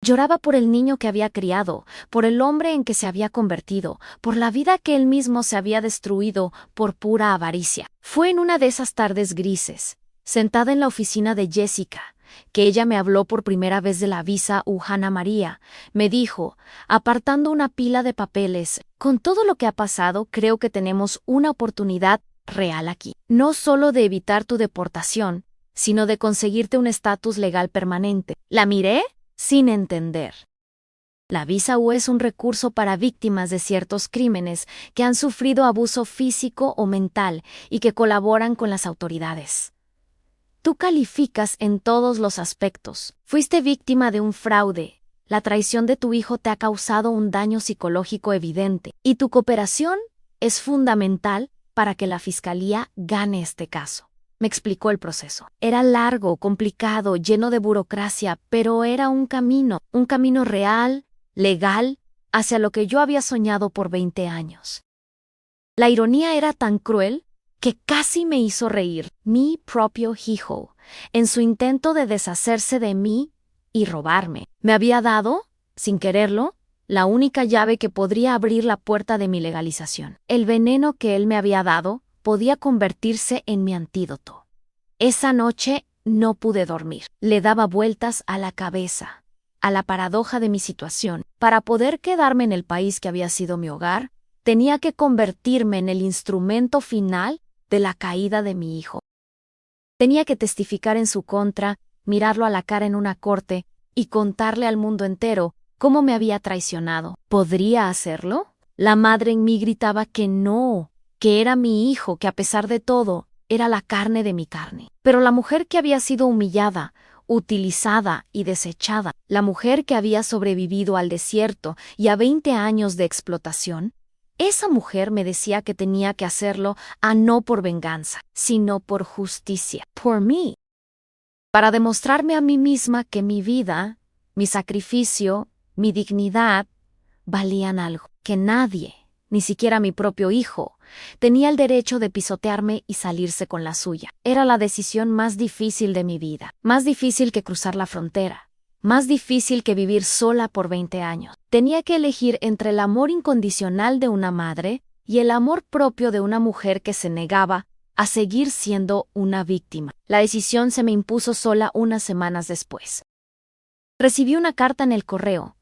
Speaker 1: Lloraba por el niño que había criado, por el hombre en que se había convertido, por la vida que él mismo se había destruido por pura avaricia. Fue en una de esas tardes grises, sentada en la oficina de Jessica, que ella me habló por primera vez de la visa Juana María. Me dijo, apartando una pila de papeles, con todo lo que ha pasado, creo que tenemos una oportunidad real aquí. No solo de evitar tu deportación, sino de conseguirte un estatus legal permanente. La miré sin entender. La visa U es un recurso para víctimas de ciertos crímenes que han sufrido abuso físico o mental y que colaboran con las autoridades. Tú calificas en todos los aspectos. Fuiste víctima de un fraude. La traición de tu hijo te ha causado un daño psicológico evidente, y tu cooperación es fundamental para que la fiscalía gane este caso. Me explicó el proceso. Era largo, complicado, lleno de burocracia, pero era un camino real, legal, hacia lo que yo había soñado por 20 años. La ironía era tan cruel que casi me hizo reír. Mi propio hijo, en su intento de deshacerse de mí y robarme, me había dado, sin quererlo, la única llave que podría abrir la puerta de mi legalización. El veneno que él me había dado podía convertirse en mi antídoto. Esa noche no pude dormir. Le daba vueltas a la cabeza, a la paradoja de mi situación. Para poder quedarme en el país que había sido mi hogar, tenía que convertirme en el instrumento final de la caída de mi hijo. Tenía que testificar en su contra, mirarlo a la cara en una corte y contarle al mundo entero cómo me había traicionado. ¿Podría hacerlo? La madre en mí gritaba que no, que era mi hijo, que a pesar de todo, era la carne de mi carne. Pero la mujer que había sido humillada, utilizada y desechada, la mujer que había sobrevivido al desierto y a 20 años de explotación, Esa mujer me decía que tenía que hacerlo no por venganza, sino por justicia, por mí, para demostrarme a mí misma que mi vida, mi sacrificio, mi dignidad, valían algo, que nadie, ni siquiera mi propio hijo, tenía el derecho de pisotearme y salirse con la suya. Era la decisión más difícil de mi vida, más difícil que cruzar la frontera, más difícil que vivir sola por 20 años. Tenía que elegir entre el amor incondicional de una madre y el amor propio de una mujer que se negaba a seguir siendo una víctima. La decisión se me impuso sola unas semanas después. Recibí una carta en el correo,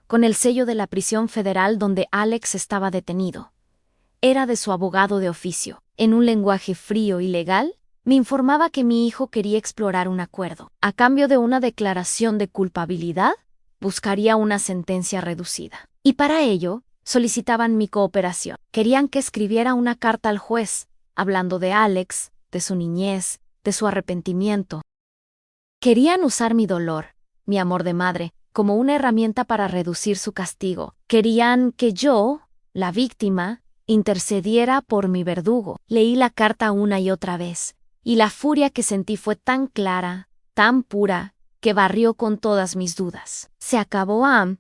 Speaker 1: con el sello de la prisión federal donde Alex estaba detenido. Era de su abogado de oficio. En un lenguaje frío y legal, me informaba que mi hijo quería explorar un acuerdo. A cambio de una declaración de culpabilidad, buscaría una sentencia reducida. Y para ello, solicitaban mi cooperación. Querían que escribiera una carta al juez, hablando de Alex, de su niñez, de su arrepentimiento. Querían usar mi dolor, mi amor de madre, como una herramienta para reducir su castigo. Querían que yo, la víctima, intercediera por mi verdugo. Leí la carta una y otra vez, y la furia que sentí fue tan clara, tan pura, que barrió con todas mis dudas. Se acabaron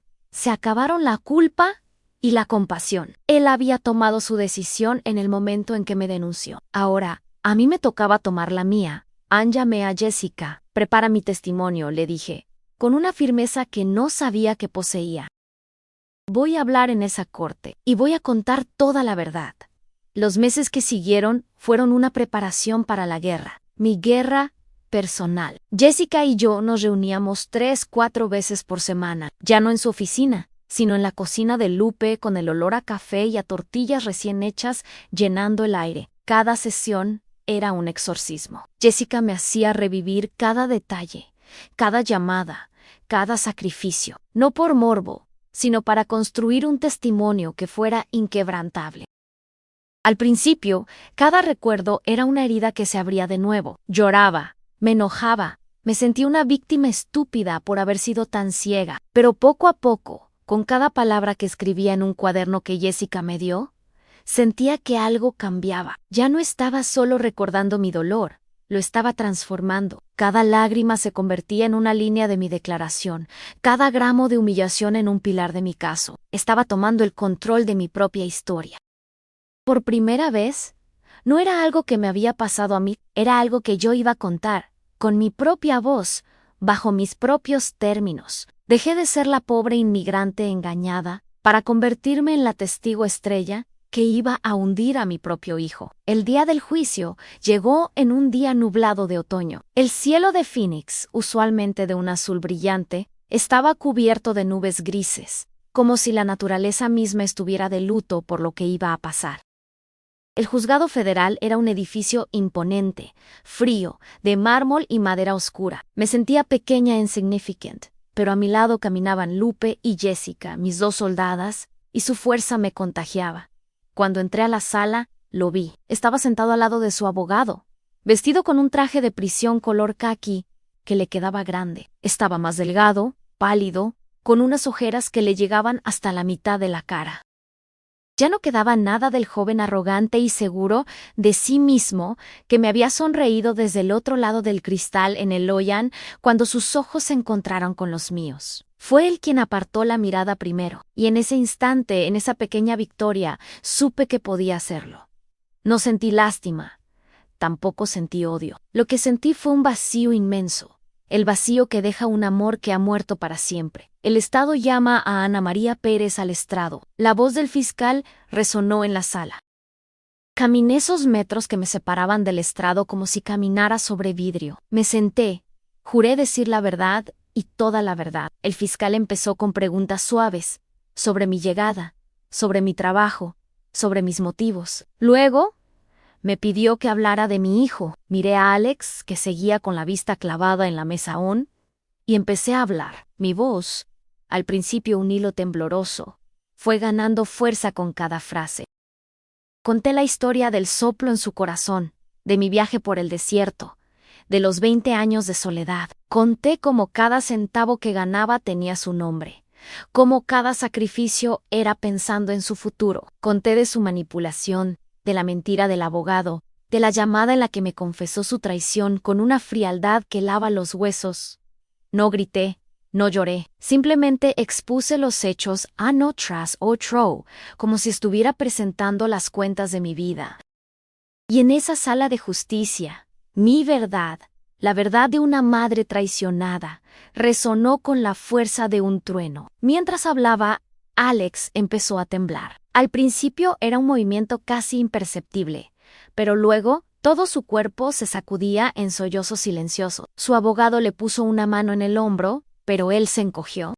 Speaker 1: la culpa y la compasión. Él había tomado su decisión en el momento en que me denunció. Ahora, a mí me tocaba tomar la mía. Llamé a Jessica. Prepara mi testimonio, le dije, con una firmeza que no sabía que poseía. Voy a hablar en esa corte, y voy a contar toda la verdad. Los meses que siguieron fueron una preparación para la guerra, mi guerra personal. Jessica y yo nos reuníamos 3-4 veces por semana, ya no en su oficina, sino en la cocina de Lupe con el olor a café y a tortillas recién hechas llenando el aire. Cada sesión era un exorcismo. Jessica me hacía revivir cada detalle, cada llamada, cada sacrificio, no por morbo, sino para construir un testimonio que fuera inquebrantable. Al principio, cada recuerdo era una herida que se abría de nuevo. Lloraba, me enojaba, me sentí una víctima estúpida por haber sido tan ciega. Pero poco a poco, con cada palabra que escribía en un cuaderno que Jessica me dio, sentía que algo cambiaba. Ya no estaba solo recordando mi dolor, lo estaba transformando. Cada lágrima se convertía en una línea de mi declaración, cada gramo de humillación en un pilar de mi caso. Estaba tomando el control de mi propia historia. Por primera vez, no era algo que me había pasado a mí, era algo que yo iba a contar, con mi propia voz, bajo mis propios términos. Dejé de ser la pobre inmigrante engañada para convertirme en la testigo estrella que iba a hundir a mi propio hijo. El día del juicio llegó en un día nublado de otoño. El cielo de Phoenix, usualmente de un azul brillante, estaba cubierto de nubes grises, como si la naturaleza misma estuviera de luto por lo que iba a pasar. El juzgado federal era un edificio imponente, frío, de mármol y madera oscura. Me sentía pequeña e insignificant, pero a mi lado caminaban Lupe y Jessica, mis 2 soldadas, y su fuerza me contagiaba. Cuando entré a la sala, lo vi. Estaba sentado al lado de su abogado, vestido con un traje de prisión color caqui que le quedaba grande. Estaba más delgado, pálido, con unas ojeras que le llegaban hasta la mitad de la cara. Ya no quedaba nada del joven arrogante y seguro de sí mismo que me había sonreído desde el otro lado del cristal en el Loyan cuando sus ojos se encontraron con los míos. Fue él quien apartó la mirada primero, y en ese instante, en esa pequeña victoria, supe que podía hacerlo. No sentí lástima, tampoco sentí odio. Lo que sentí fue un vacío inmenso, el vacío que deja un amor que ha muerto para siempre. El Estado llama a Ana María Pérez al estrado. La voz del fiscal resonó en la sala. Caminé esos metros que me separaban del estrado como si caminara sobre vidrio. Me senté, juré decir la verdad y toda la verdad. El fiscal empezó con preguntas suaves, sobre mi llegada, sobre mi trabajo, sobre mis motivos. Luego, me pidió que hablara de mi hijo. Miré a Alex, que seguía con la vista clavada en la mesa aún, y empecé a hablar. Mi voz, al principio un hilo tembloroso, fue ganando fuerza con cada frase. Conté la historia del soplo en su corazón, de mi viaje por el desierto, de los 20 años de soledad. Conté cómo cada centavo que ganaba tenía su nombre, cómo cada sacrificio era pensando en su futuro. Conté de su manipulación, de la mentira del abogado, de la llamada en la que me confesó su traición con una frialdad que lava los huesos. No grité, no lloré, simplemente expuse los hechos a no tras otro, como si estuviera presentando las cuentas de mi vida. Y en esa sala de justicia, mi verdad, la verdad de una madre traicionada, resonó con la fuerza de un trueno. Mientras hablaba, Alex empezó a temblar. Al principio era un movimiento casi imperceptible, pero luego todo su cuerpo se sacudía en sollozos silenciosos. Su abogado le puso una mano en el hombro, pero él se encogió.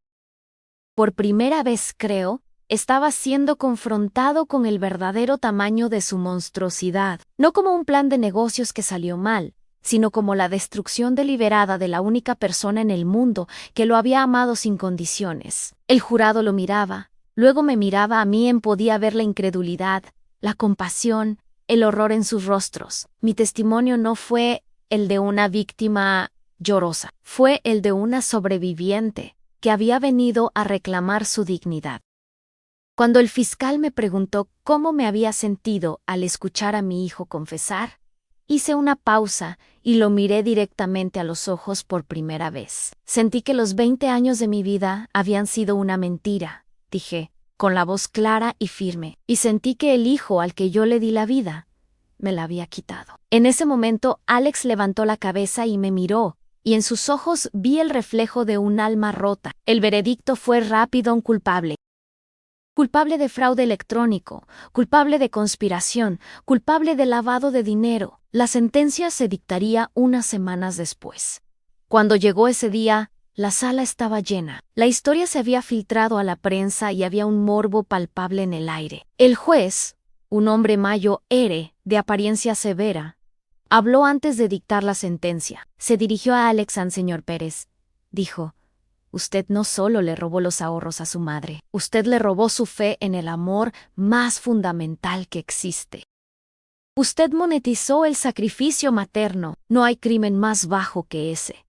Speaker 1: Por primera vez, creo, estaba siendo confrontado con el verdadero tamaño de su monstruosidad, no como un plan de negocios que salió mal, sino como la destrucción deliberada de la única persona en el mundo que lo había amado sin condiciones. El jurado lo miraba, luego me miraba a mí y podía ver la incredulidad, la compasión, el horror en sus rostros. Mi testimonio no fue el de una víctima llorosa, fue el de una sobreviviente que había venido a reclamar su dignidad. Cuando el fiscal me preguntó cómo me había sentido al escuchar a mi hijo confesar, hice una pausa y lo miré directamente a los ojos por primera vez. Sentí que los 20 años de mi vida habían sido una mentira, dije, con la voz clara y firme, y sentí que el hijo al que yo le di la vida me la había quitado. En ese momento, Alex levantó la cabeza y me miró, y en sus ojos vi el reflejo de un alma rota. El veredicto fue rápido: un culpable. Culpable de fraude electrónico, culpable de conspiración, culpable de lavado de dinero. La sentencia se dictaría unas semanas después. Cuando llegó ese día, la sala estaba llena. La historia se había filtrado a la prensa y había un morbo palpable en el aire. El juez, un hombre mayo de apariencia severa, habló antes de dictar la sentencia. Se dirigió a Alex: señor Pérez, dijo, usted no solo le robó los ahorros a su madre, usted le robó su fe en el amor más fundamental que existe. Usted monetizó el sacrificio materno. No hay crimen más bajo que ese.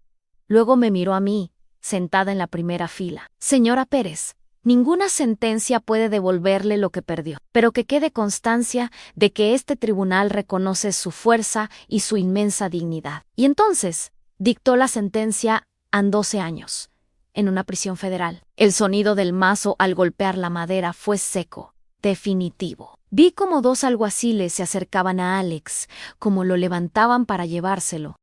Speaker 1: Luego me miró a mí, sentada en la primera fila. Señora Pérez, ninguna sentencia puede devolverle lo que perdió, pero que quede constancia de que este tribunal reconoce su fuerza y su inmensa dignidad. Y entonces dictó la sentencia a 12 años. En una prisión federal. El sonido del mazo al golpear la madera fue seco, definitivo. Vi cómo 2 alguaciles se acercaban a Alex, cómo lo levantaban para llevárselo.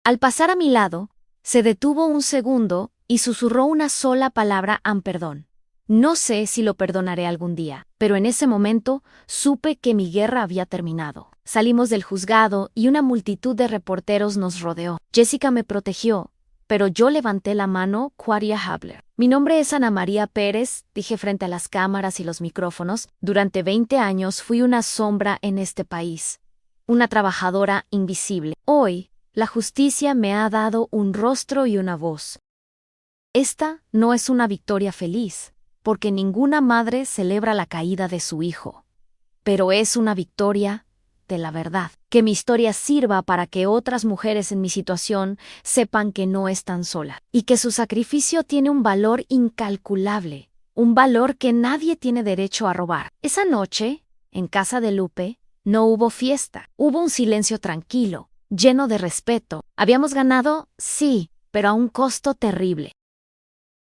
Speaker 1: Al pasar a mi lado, se detuvo un segundo y susurró una sola palabra: perdón. No sé si lo perdonaré algún día, pero en ese momento supe que mi guerra había terminado. Salimos del juzgado y una multitud de reporteros nos rodeó. Jessica me protegió, pero yo levanté la mano: Claudia Habler. Mi nombre es Ana María Pérez, dije frente a las cámaras y los micrófonos. Durante 20 años fui una sombra en este país, una trabajadora invisible. Hoy, la justicia me ha dado un rostro y una voz. Esta no es una victoria feliz, porque ninguna madre celebra la caída de su hijo, pero es una victoria de la verdad. Que mi historia sirva para que otras mujeres en mi situación sepan que no están solas y que su sacrificio tiene un valor incalculable, un valor que nadie tiene derecho a robar. Esa noche, en casa de Lupe, no hubo fiesta, hubo un silencio tranquilo, lleno de respeto. Habíamos ganado, sí, pero a un costo terrible.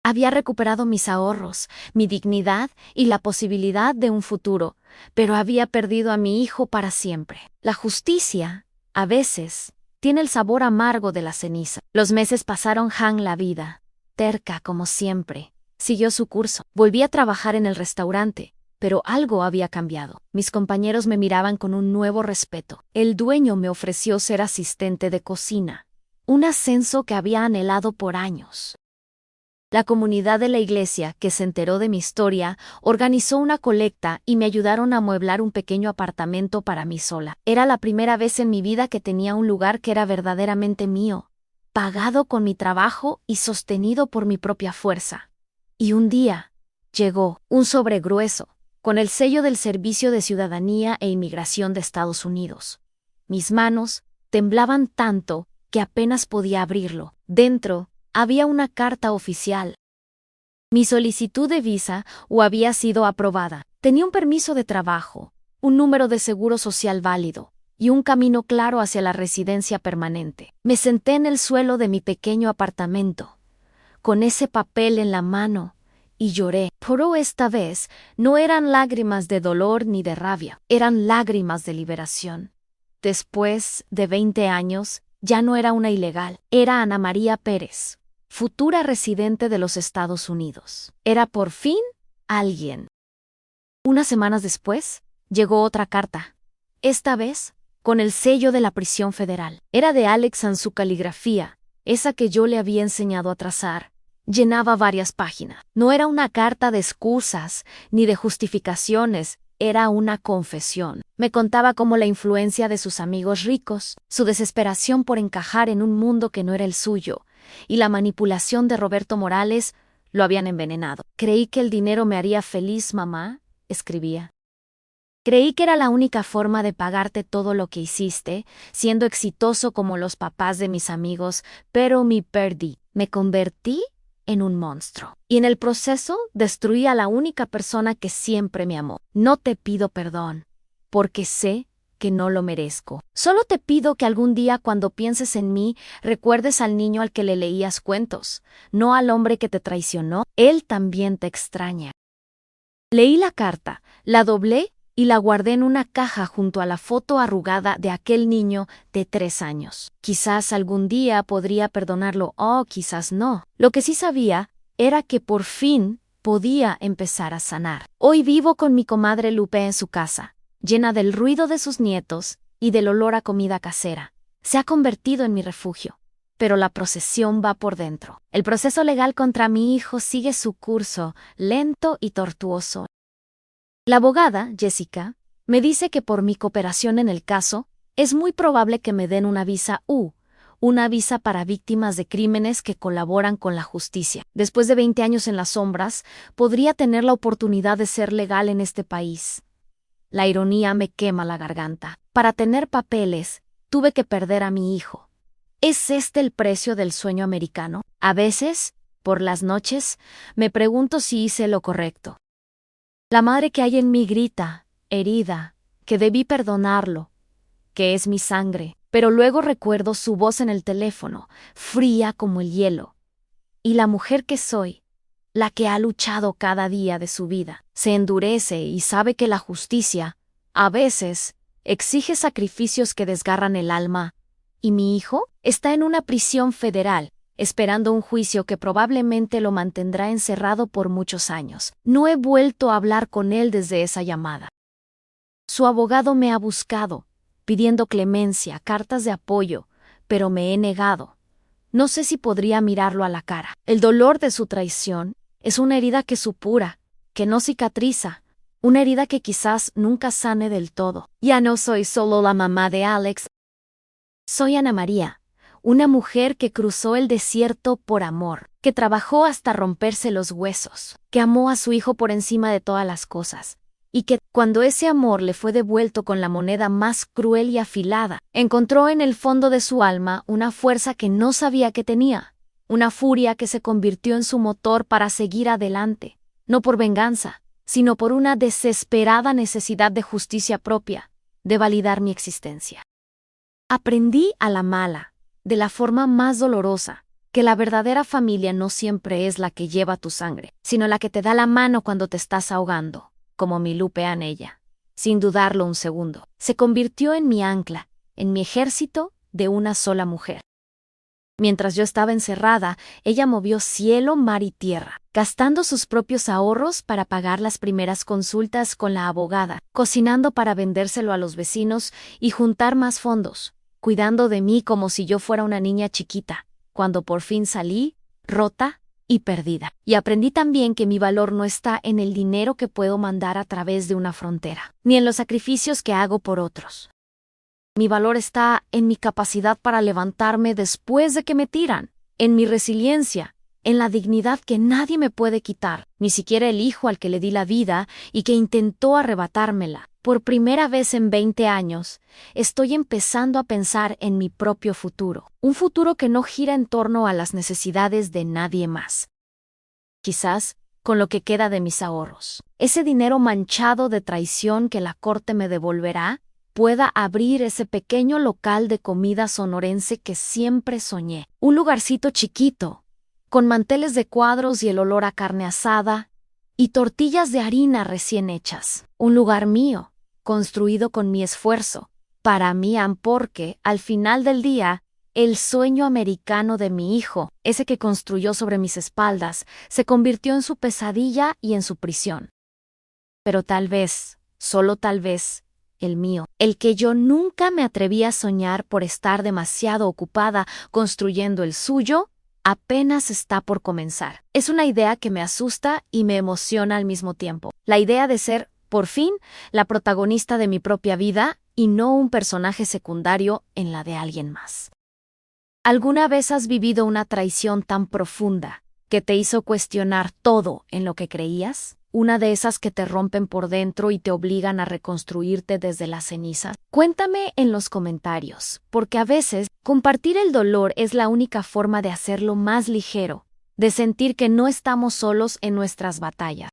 Speaker 1: Había recuperado mis ahorros, mi dignidad y la posibilidad de un futuro, pero había perdido a mi hijo para siempre. La justicia, a veces, tiene el sabor amargo de la ceniza. Los meses pasaron. La vida, terca como siempre, siguió su curso. Volví a trabajar en el restaurante, pero algo había cambiado. Mis compañeros me miraban con un nuevo respeto. El dueño me ofreció ser asistente de cocina, un ascenso que había anhelado por años. La comunidad de la iglesia, que se enteró de mi historia, organizó una colecta y me ayudaron a amueblar un pequeño apartamento para mí sola. Era la primera vez en mi vida que tenía un lugar que era verdaderamente mío, pagado con mi trabajo y sostenido por mi propia fuerza. Y un día llegó un sobre grueso, con el sello del Servicio de Ciudadanía e Inmigración de Estados Unidos. Mis manos temblaban tanto que apenas podía abrirlo. Dentro había una carta oficial. Mi solicitud de visa había sido aprobada. Tenía un permiso de trabajo, un número de seguro social válido y un camino claro hacia la residencia permanente. Me senté en el suelo de mi pequeño apartamento, con ese papel en la mano, y lloré. Pero esta vez no eran lágrimas de dolor ni de rabia, eran lágrimas de liberación. Después de 20 años, ya no era una ilegal, era Ana María Pérez, futura residente de los Estados Unidos. Era por fin alguien. Unas semanas después, llegó otra carta, esta vez con el sello de la prisión federal. Era de Alex en su caligrafía, esa que yo le había enseñado a trazar. Llenaba varias páginas. No era una carta de excusas ni de justificaciones, era una confesión. Me contaba cómo la influencia de sus amigos ricos, su desesperación por encajar en un mundo que no era el suyo, y la manipulación de Roberto Morales lo habían envenenado. Creí que el dinero me haría feliz, mamá, escribía. Creí que era la única forma de pagarte todo lo que hiciste, siendo exitoso como los papás de mis amigos, pero me perdí. Me convertí en un monstruo. Y en el proceso destruí a la única persona que siempre me amó. No te pido perdón, porque sé que no lo merezco. Solo te pido que algún día cuando pienses en mí, recuerdes al niño al que le leías cuentos, no al hombre que te traicionó. Él también te extraña. Leí la carta, la doblé y la guardé en una caja junto a la foto arrugada de aquel niño de 3 años. Quizás algún día podría perdonarlo o quizás no. Lo que sí sabía era que por fin podía empezar a sanar. Hoy vivo con mi comadre Lupe en su casa, llena del ruido de sus nietos y del olor a comida casera. Se ha convertido en mi refugio. Pero la procesión va por dentro. El proceso legal contra mi hijo sigue su curso, lento y tortuoso. La abogada, Jessica, me dice que por mi cooperación en el caso, es muy probable que me den una visa una visa para víctimas de crímenes que colaboran con la justicia. Después de 20 años en las sombras, podría tener la oportunidad de ser legal en este país. La ironía me quema la garganta. Para tener papeles, tuve que perder a mi hijo. ¿Es este el precio del sueño americano? A veces, por las noches, me pregunto si hice lo correcto. La madre que hay en mí grita, herida, que debí perdonarlo, que es mi sangre, pero luego recuerdo su voz en el teléfono, fría como el hielo. Y la mujer que soy, la que ha luchado cada día de su vida, se endurece y sabe que la justicia, a veces, exige sacrificios que desgarran el alma. ¿Y mi hijo? Está en una prisión federal, esperando un juicio que probablemente lo mantendrá encerrado por muchos años. No he vuelto a hablar con él desde esa llamada. Su abogado me ha buscado, pidiendo clemencia, cartas de apoyo, pero me he negado. No sé si podría mirarlo a la cara. El dolor de su traición es una herida que supura, que no cicatriza, una herida que quizás nunca sane del todo. Ya no soy solo la mamá de Alex. Soy Ana María, una mujer que cruzó el desierto por amor, que trabajó hasta romperse los huesos, que amó a su hijo por encima de todas las cosas, y que, cuando ese amor le fue devuelto con la moneda más cruel y afilada, encontró en el fondo de su alma una fuerza que no sabía que tenía, una furia que se convirtió en su motor para seguir adelante, no por venganza, sino por una desesperada necesidad de justicia propia, de validar mi existencia. Aprendí a la mala, de la forma más dolorosa, que la verdadera familia no siempre es la que lleva tu sangre, sino la que te da la mano cuando te estás ahogando, como mi Lupe en ella. Sin dudarlo un segundo, se convirtió en mi ancla, en mi ejército de una sola mujer. Mientras yo estaba encerrada, ella movió cielo, mar y tierra, gastando sus propios ahorros para pagar las primeras consultas con la abogada, cocinando para vendérselo a los vecinos y juntar más fondos, cuidando de mí como si yo fuera una niña chiquita, cuando por fin salí, rota y perdida. Y aprendí también que mi valor no está en el dinero que puedo mandar a través de una frontera, ni en los sacrificios que hago por otros. Mi valor está en mi capacidad para levantarme después de que me tiran, en mi resiliencia, en la dignidad que nadie me puede quitar, ni siquiera el hijo al que le di la vida y que intentó arrebatármela. Por primera vez en 20 años, estoy empezando a pensar en mi propio futuro, un futuro que no gira en torno a las necesidades de nadie más. Quizás con lo que queda de mis ahorros. Ese dinero manchado de traición que la corte me devolverá, pueda abrir ese pequeño local de comida sonorense que siempre soñé. Un lugarcito chiquito, con manteles de cuadros y el olor a carne asada, y tortillas de harina recién hechas. Un lugar mío, construido con mi esfuerzo, para mí porque, al final del día, el sueño americano de mi hijo, ese que construyó sobre mis espaldas, se convirtió en su pesadilla y en su prisión. Pero tal vez, solo tal vez, el mío, el que yo nunca me atreví a soñar por estar demasiado ocupada construyendo el suyo, apenas está por comenzar. Es una idea que me asusta y me emociona al mismo tiempo. La idea de ser, por fin, la protagonista de mi propia vida y no un personaje secundario en la de alguien más. ¿Alguna vez has vivido una traición tan profunda que te hizo cuestionar todo en lo que creías? Una de esas que te rompen por dentro y te obligan a reconstruirte desde las cenizas. Cuéntame en los comentarios, porque a veces compartir el dolor es la única forma de hacerlo más ligero, de sentir que no estamos solos en nuestras batallas.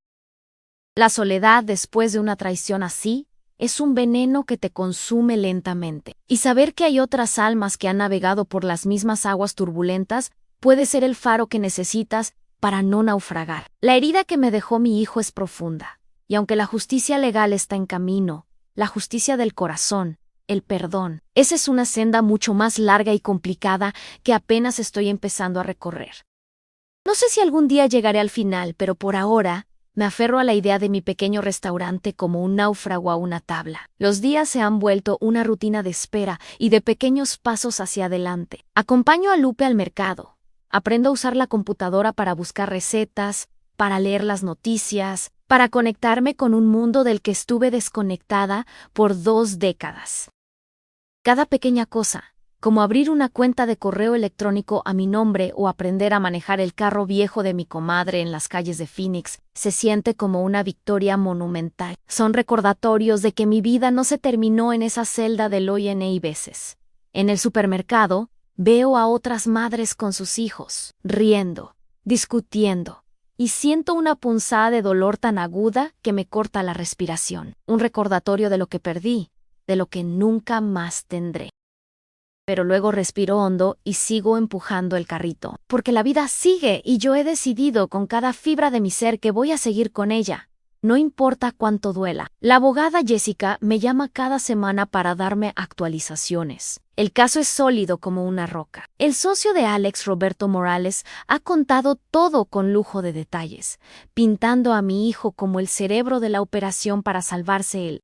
Speaker 1: La soledad después de una traición así es un veneno que te consume lentamente. Y saber que hay otras almas que han navegado por las mismas aguas turbulentas puede ser el faro que necesitas para no naufragar. La herida que me dejó mi hijo es profunda, y aunque la justicia legal está en camino, la justicia del corazón, el perdón, esa es una senda mucho más larga y complicada que apenas estoy empezando a recorrer. No sé si algún día llegaré al final, pero por ahora me aferro a la idea de mi pequeño restaurante como un náufrago a una tabla. Los días se han vuelto una rutina de espera y de pequeños pasos hacia adelante. Acompaño a Lupe al mercado. Aprendo a usar la computadora para buscar recetas, para leer las noticias, para conectarme con un mundo del que estuve desconectada por 2 décadas. Cada pequeña cosa, como abrir una cuenta de correo electrónico a mi nombre o aprender a manejar el carro viejo de mi comadre en las calles de Phoenix, se siente como una victoria monumental. Son recordatorios de que mi vida no se terminó en esa celda del ONI veces. En el supermercado, veo a otras madres con sus hijos, riendo, discutiendo, y siento una punzada de dolor tan aguda que me corta la respiración. Un recordatorio de lo que perdí, de lo que nunca más tendré. Pero luego respiro hondo y sigo empujando el carrito, porque la vida sigue y yo he decidido con cada fibra de mi ser que voy a seguir con ella. No importa cuánto duela. La abogada Jessica me llama cada semana para darme actualizaciones. El caso es sólido como una roca. El socio de Alex, Roberto Morales, ha contado todo con lujo de detalles, pintando a mi hijo como el cerebro de la operación para salvarse él.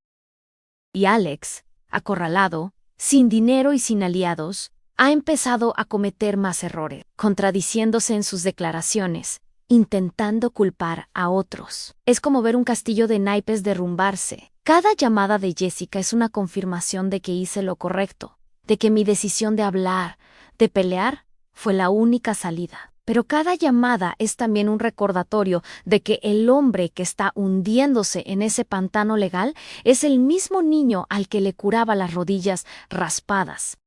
Speaker 1: Y Alex, acorralado, sin dinero y sin aliados, ha empezado a cometer más errores, contradiciéndose en sus declaraciones, intentando culpar a otros. Es como ver un castillo de naipes derrumbarse. Cada llamada de Jessica es una confirmación de que hice lo correcto, de que mi decisión de hablar, de pelear, fue la única salida. Pero cada llamada es también un recordatorio de que el hombre que está hundiéndose en ese pantano legal es el mismo niño al que le curaba las rodillas raspadas.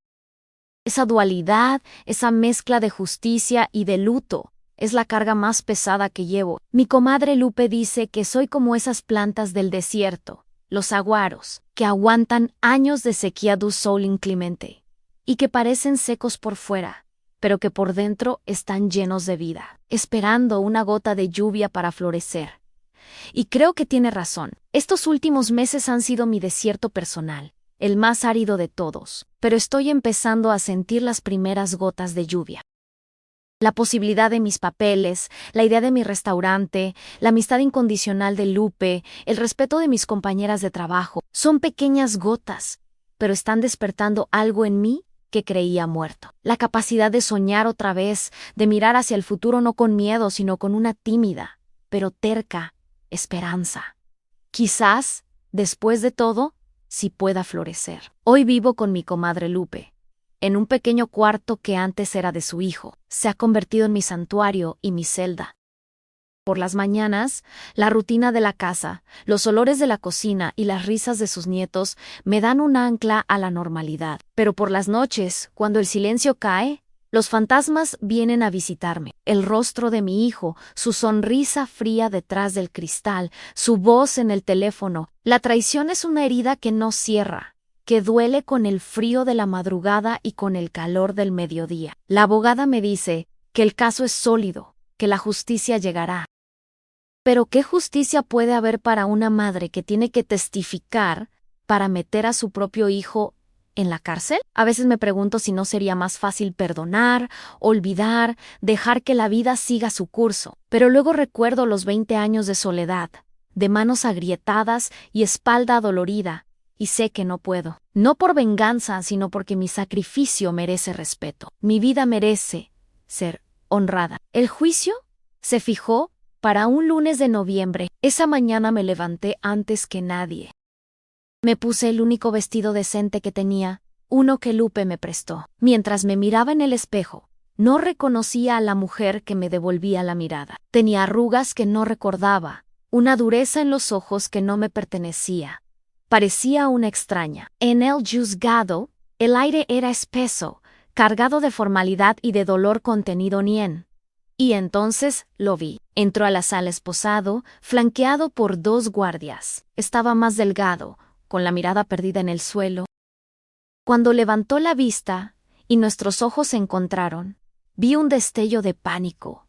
Speaker 1: Esa dualidad, esa mezcla de justicia y de luto, es la carga más pesada que llevo. Mi comadre Lupe dice que soy como esas plantas del desierto, los aguaros, que aguantan años de sequía du sol inclemente, y que parecen secos por fuera, pero que por dentro están llenos de vida, esperando una gota de lluvia para florecer. Y creo que tiene razón. Estos últimos meses han sido mi desierto personal, el más árido de todos, pero estoy empezando a sentir las primeras gotas de lluvia. La posibilidad de mis papeles, la idea de mi restaurante, la amistad incondicional de Lupe, el respeto de mis compañeras de trabajo, son pequeñas gotas, pero están despertando algo en mí que creía muerto. La capacidad de soñar otra vez, de mirar hacia el futuro no con miedo, sino con una tímida, pero terca, esperanza. Quizás, después de todo, sí pueda florecer. Hoy vivo con mi comadre Lupe, en un pequeño cuarto que antes era de su hijo. Se ha convertido en mi santuario y mi celda. Por las mañanas, la rutina de la casa, los olores de la cocina y las risas de sus nietos me dan un ancla a la normalidad. Pero por las noches, cuando el silencio cae, Los fantasmas vienen a visitarme. El rostro de mi hijo, su sonrisa fría detrás del cristal, su voz en el teléfono. La traición es una herida que no cierra, que duele con el frío de la madrugada y con el calor del mediodía. La abogada me dice que el caso es sólido, que la justicia llegará. Pero ¿qué justicia puede haber para una madre que tiene que testificar para meter a su propio hijo en la cárcel? A veces me pregunto si no sería más fácil perdonar, olvidar, dejar que la vida siga su curso. Pero luego recuerdo los 20 años de soledad, de manos agrietadas y espalda adolorida, y sé que no puedo. No por venganza, sino porque mi sacrificio merece respeto. Mi vida merece ser honrada. El juicio se fijó para un lunes de noviembre. Esa mañana me levanté antes que nadie. Me puse el único vestido decente que tenía, uno que Lupe me prestó. Mientras me miraba en el espejo, no reconocía a la mujer que me devolvía la mirada. Tenía arrugas que no recordaba, una dureza en los ojos que no me pertenecía. Parecía una extraña. En el juzgado, el aire era espeso, cargado de formalidad y de dolor contenido en. Y entonces lo vi. Entró a la sala esposado, flanqueado por 2 guardias. Estaba más delgado, con la mirada perdida en el suelo. Cuando levantó la vista y nuestros ojos se encontraron, vi un destello de pánico,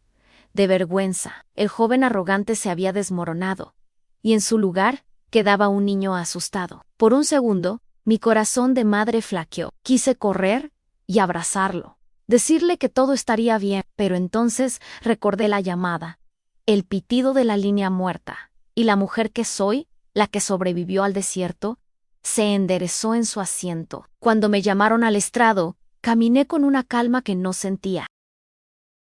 Speaker 1: de vergüenza. El joven arrogante se había desmoronado, y en su lugar quedaba un niño asustado. Por un segundo, mi corazón de madre flaqueó. Quise correr y abrazarlo, decirle que todo estaría bien, pero entonces recordé la llamada, el pitido de la línea muerta, y la mujer que soy, la que sobrevivió al desierto, se enderezó en su asiento. Cuando me llamaron al estrado, caminé con una calma que no sentía.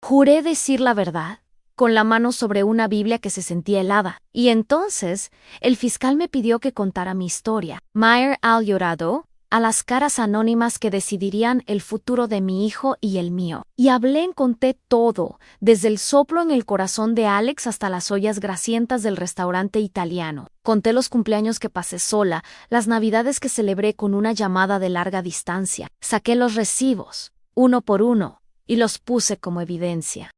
Speaker 1: Juré decir la verdad, con la mano sobre una Biblia que se sentía helada, y entonces el fiscal me pidió que contara mi historia. Mayer al llorado, a las caras anónimas que decidirían el futuro de mi hijo y el mío. Y conté todo, desde el soplo en el corazón de Alex hasta las ollas grasientas del restaurante italiano. Conté los cumpleaños que pasé sola, las navidades que celebré con una llamada de larga distancia. Saqué los recibos, uno por uno, y los puse como evidencia.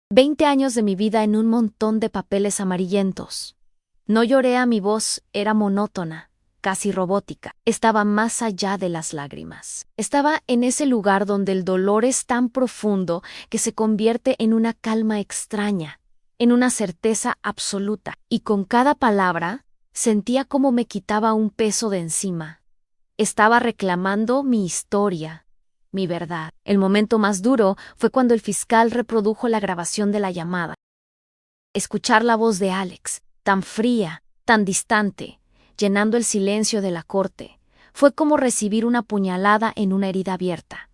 Speaker 1: 20 años de mi vida en un montón de papeles amarillentos. No lloré, mi voz era monótona, casi robótica. Estaba más allá de las lágrimas. Estaba en ese lugar donde el dolor es tan profundo que se convierte en una calma extraña, en una certeza absoluta. Y con cada palabra sentía como me quitaba un peso de encima. Estaba reclamando mi historia, mi verdad. El momento más duro fue cuando el fiscal reprodujo la grabación de la llamada. Escuchar la voz de Alex, tan fría, tan distante, llenando el silencio de la corte, fue como recibir una puñalada en una herida abierta.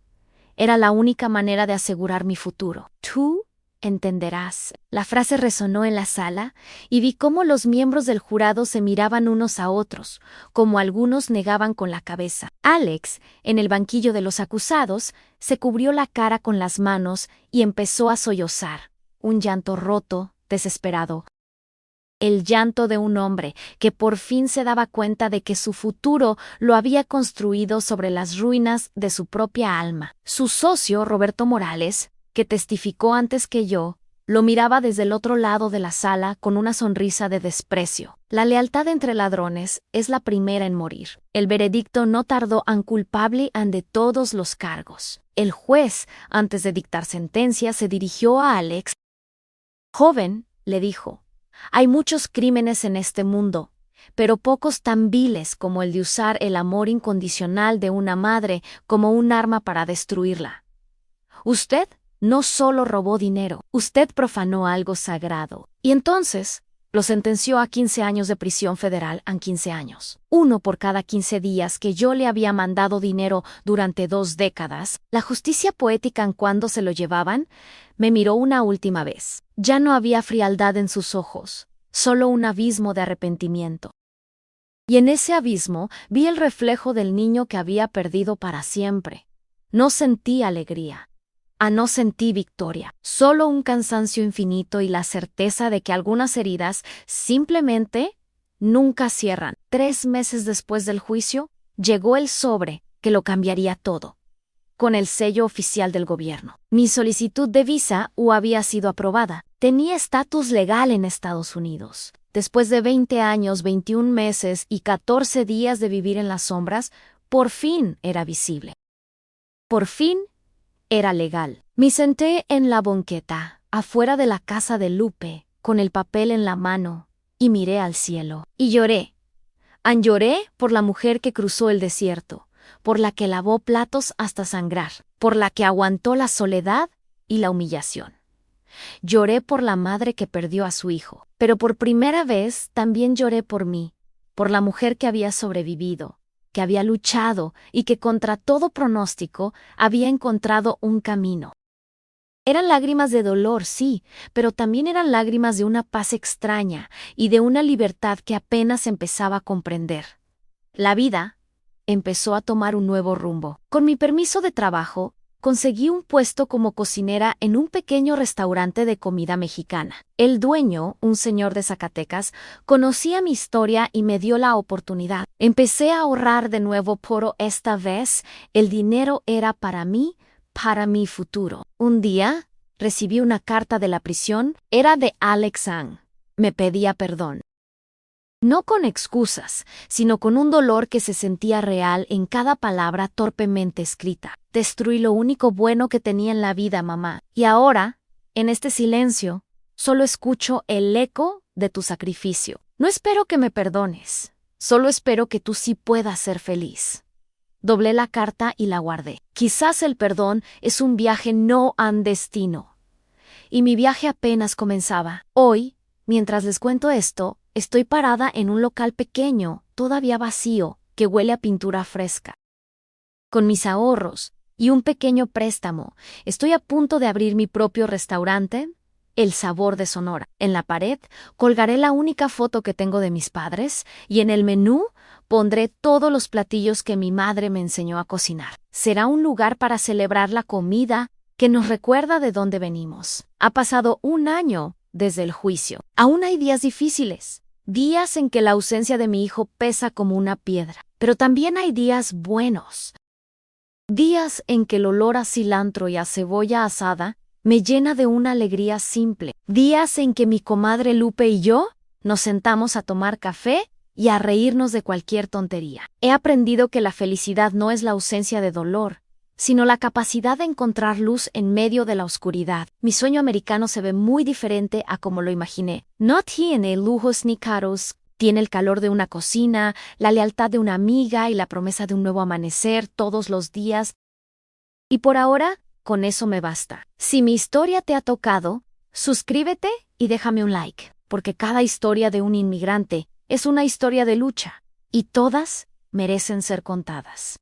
Speaker 1: Era la única manera de asegurar mi futuro. Tú entenderás. La frase resonó en la sala y vi cómo los miembros del jurado se miraban unos a otros, como algunos negaban con la cabeza. Alex, en el banquillo de los acusados, se cubrió la cara con las manos y empezó a sollozar, un llanto roto, desesperado. El llanto de un hombre que por fin se daba cuenta de que su futuro lo había construido sobre las ruinas de su propia alma. Su socio, Roberto Morales, que testificó antes que yo, lo miraba desde el otro lado de la sala con una sonrisa de desprecio. La lealtad entre ladrones es la primera en morir. El veredicto no tardó en culpable ante todos los cargos. El juez, antes de dictar sentencia, se dirigió a Alex. Joven, le dijo, hay muchos crímenes en este mundo, pero pocos tan viles como el de usar el amor incondicional de una madre como un arma para destruirla. Usted no solo robó dinero, usted profanó algo sagrado. Y entonces lo sentenció a 15 años de prisión federal en 15 años. 1 por cada 15 días que yo le había mandado dinero durante 2 décadas. La justicia poética en cuando se lo llevaban, me miró una última vez. Ya no había frialdad en sus ojos, solo un abismo de arrepentimiento. Y en ese abismo vi el reflejo del niño que había perdido para siempre. No sentí alegría. No sentí victoria, solo un cansancio infinito y la certeza de que algunas heridas simplemente nunca cierran. 3 meses después del juicio, llegó el sobre que lo cambiaría todo. con el sello oficial del gobierno. Mi solicitud de visa había sido aprobada. Tenía estatus legal en Estados Unidos. Después de 20 años, 21 meses y 14 días de vivir en las sombras, por fin era visible. Por fin era legal. Me senté en la banqueta, afuera de la casa de Lupe, con el papel en la mano, y miré al cielo. Y lloré. Lloré por la mujer que cruzó el desierto, por la que lavó platos hasta sangrar, por la que aguantó la soledad y la humillación. Lloré por la madre que perdió a su hijo, pero por primera vez también lloré por mí, por la mujer que había sobrevivido, que había luchado y que contra todo pronóstico había encontrado un camino. Eran lágrimas de dolor, sí, pero también eran lágrimas de una paz extraña y de una libertad que apenas empezaba a comprender. La vida empezó a tomar un nuevo rumbo. Con mi permiso de trabajo, conseguí un puesto como cocinera en un pequeño restaurante de comida mexicana. El dueño, un señor de Zacatecas, conocía mi historia y me dio la oportunidad. Empecé a ahorrar de nuevo, pero esta vez el dinero era para mí, para mi futuro. Un día recibí una carta de la prisión. Era de Alex Ang. Me pedía perdón. No con excusas, sino con un dolor que se sentía real en cada palabra torpemente escrita. Destruí lo único bueno que tenía en la vida, mamá. Y ahora, en este silencio, solo escucho el eco de tu sacrificio. No espero que me perdones. Solo espero que tú sí puedas ser feliz. Doblé la carta y la guardé. Quizás el perdón es un viaje no a un destino. Y mi viaje apenas comenzaba. Hoy, mientras les cuento esto, estoy parada en un local pequeño, todavía vacío, que huele a pintura fresca. Con mis ahorros y un pequeño préstamo, estoy a punto de abrir mi propio restaurante, El Sabor de Sonora. En la pared colgaré la única foto que tengo de mis padres y en el menú pondré todos los platillos que mi madre me enseñó a cocinar. Será un lugar para celebrar la comida que nos recuerda de dónde venimos. Ha pasado un año desde el juicio. Aún hay días difíciles, días en que la ausencia de mi hijo pesa como una piedra, pero también hay días buenos. Días en que el olor a cilantro y a cebolla asada me llena de una alegría simple. Días en que mi comadre Lupe y yo nos sentamos a tomar café y a reírnos de cualquier tontería. He aprendido que la felicidad no es la ausencia de dolor, sino la capacidad de encontrar luz en medio de la oscuridad. Mi sueño americano se ve muy diferente a como lo imaginé. No tiene lujos ni caros, tiene el calor de una cocina, la lealtad de una amiga y la promesa de un nuevo amanecer todos los días. Y por ahora, con eso me basta. Si mi historia te ha tocado, suscríbete y déjame un like, porque cada historia de un inmigrante es una historia de lucha, y todas merecen ser contadas.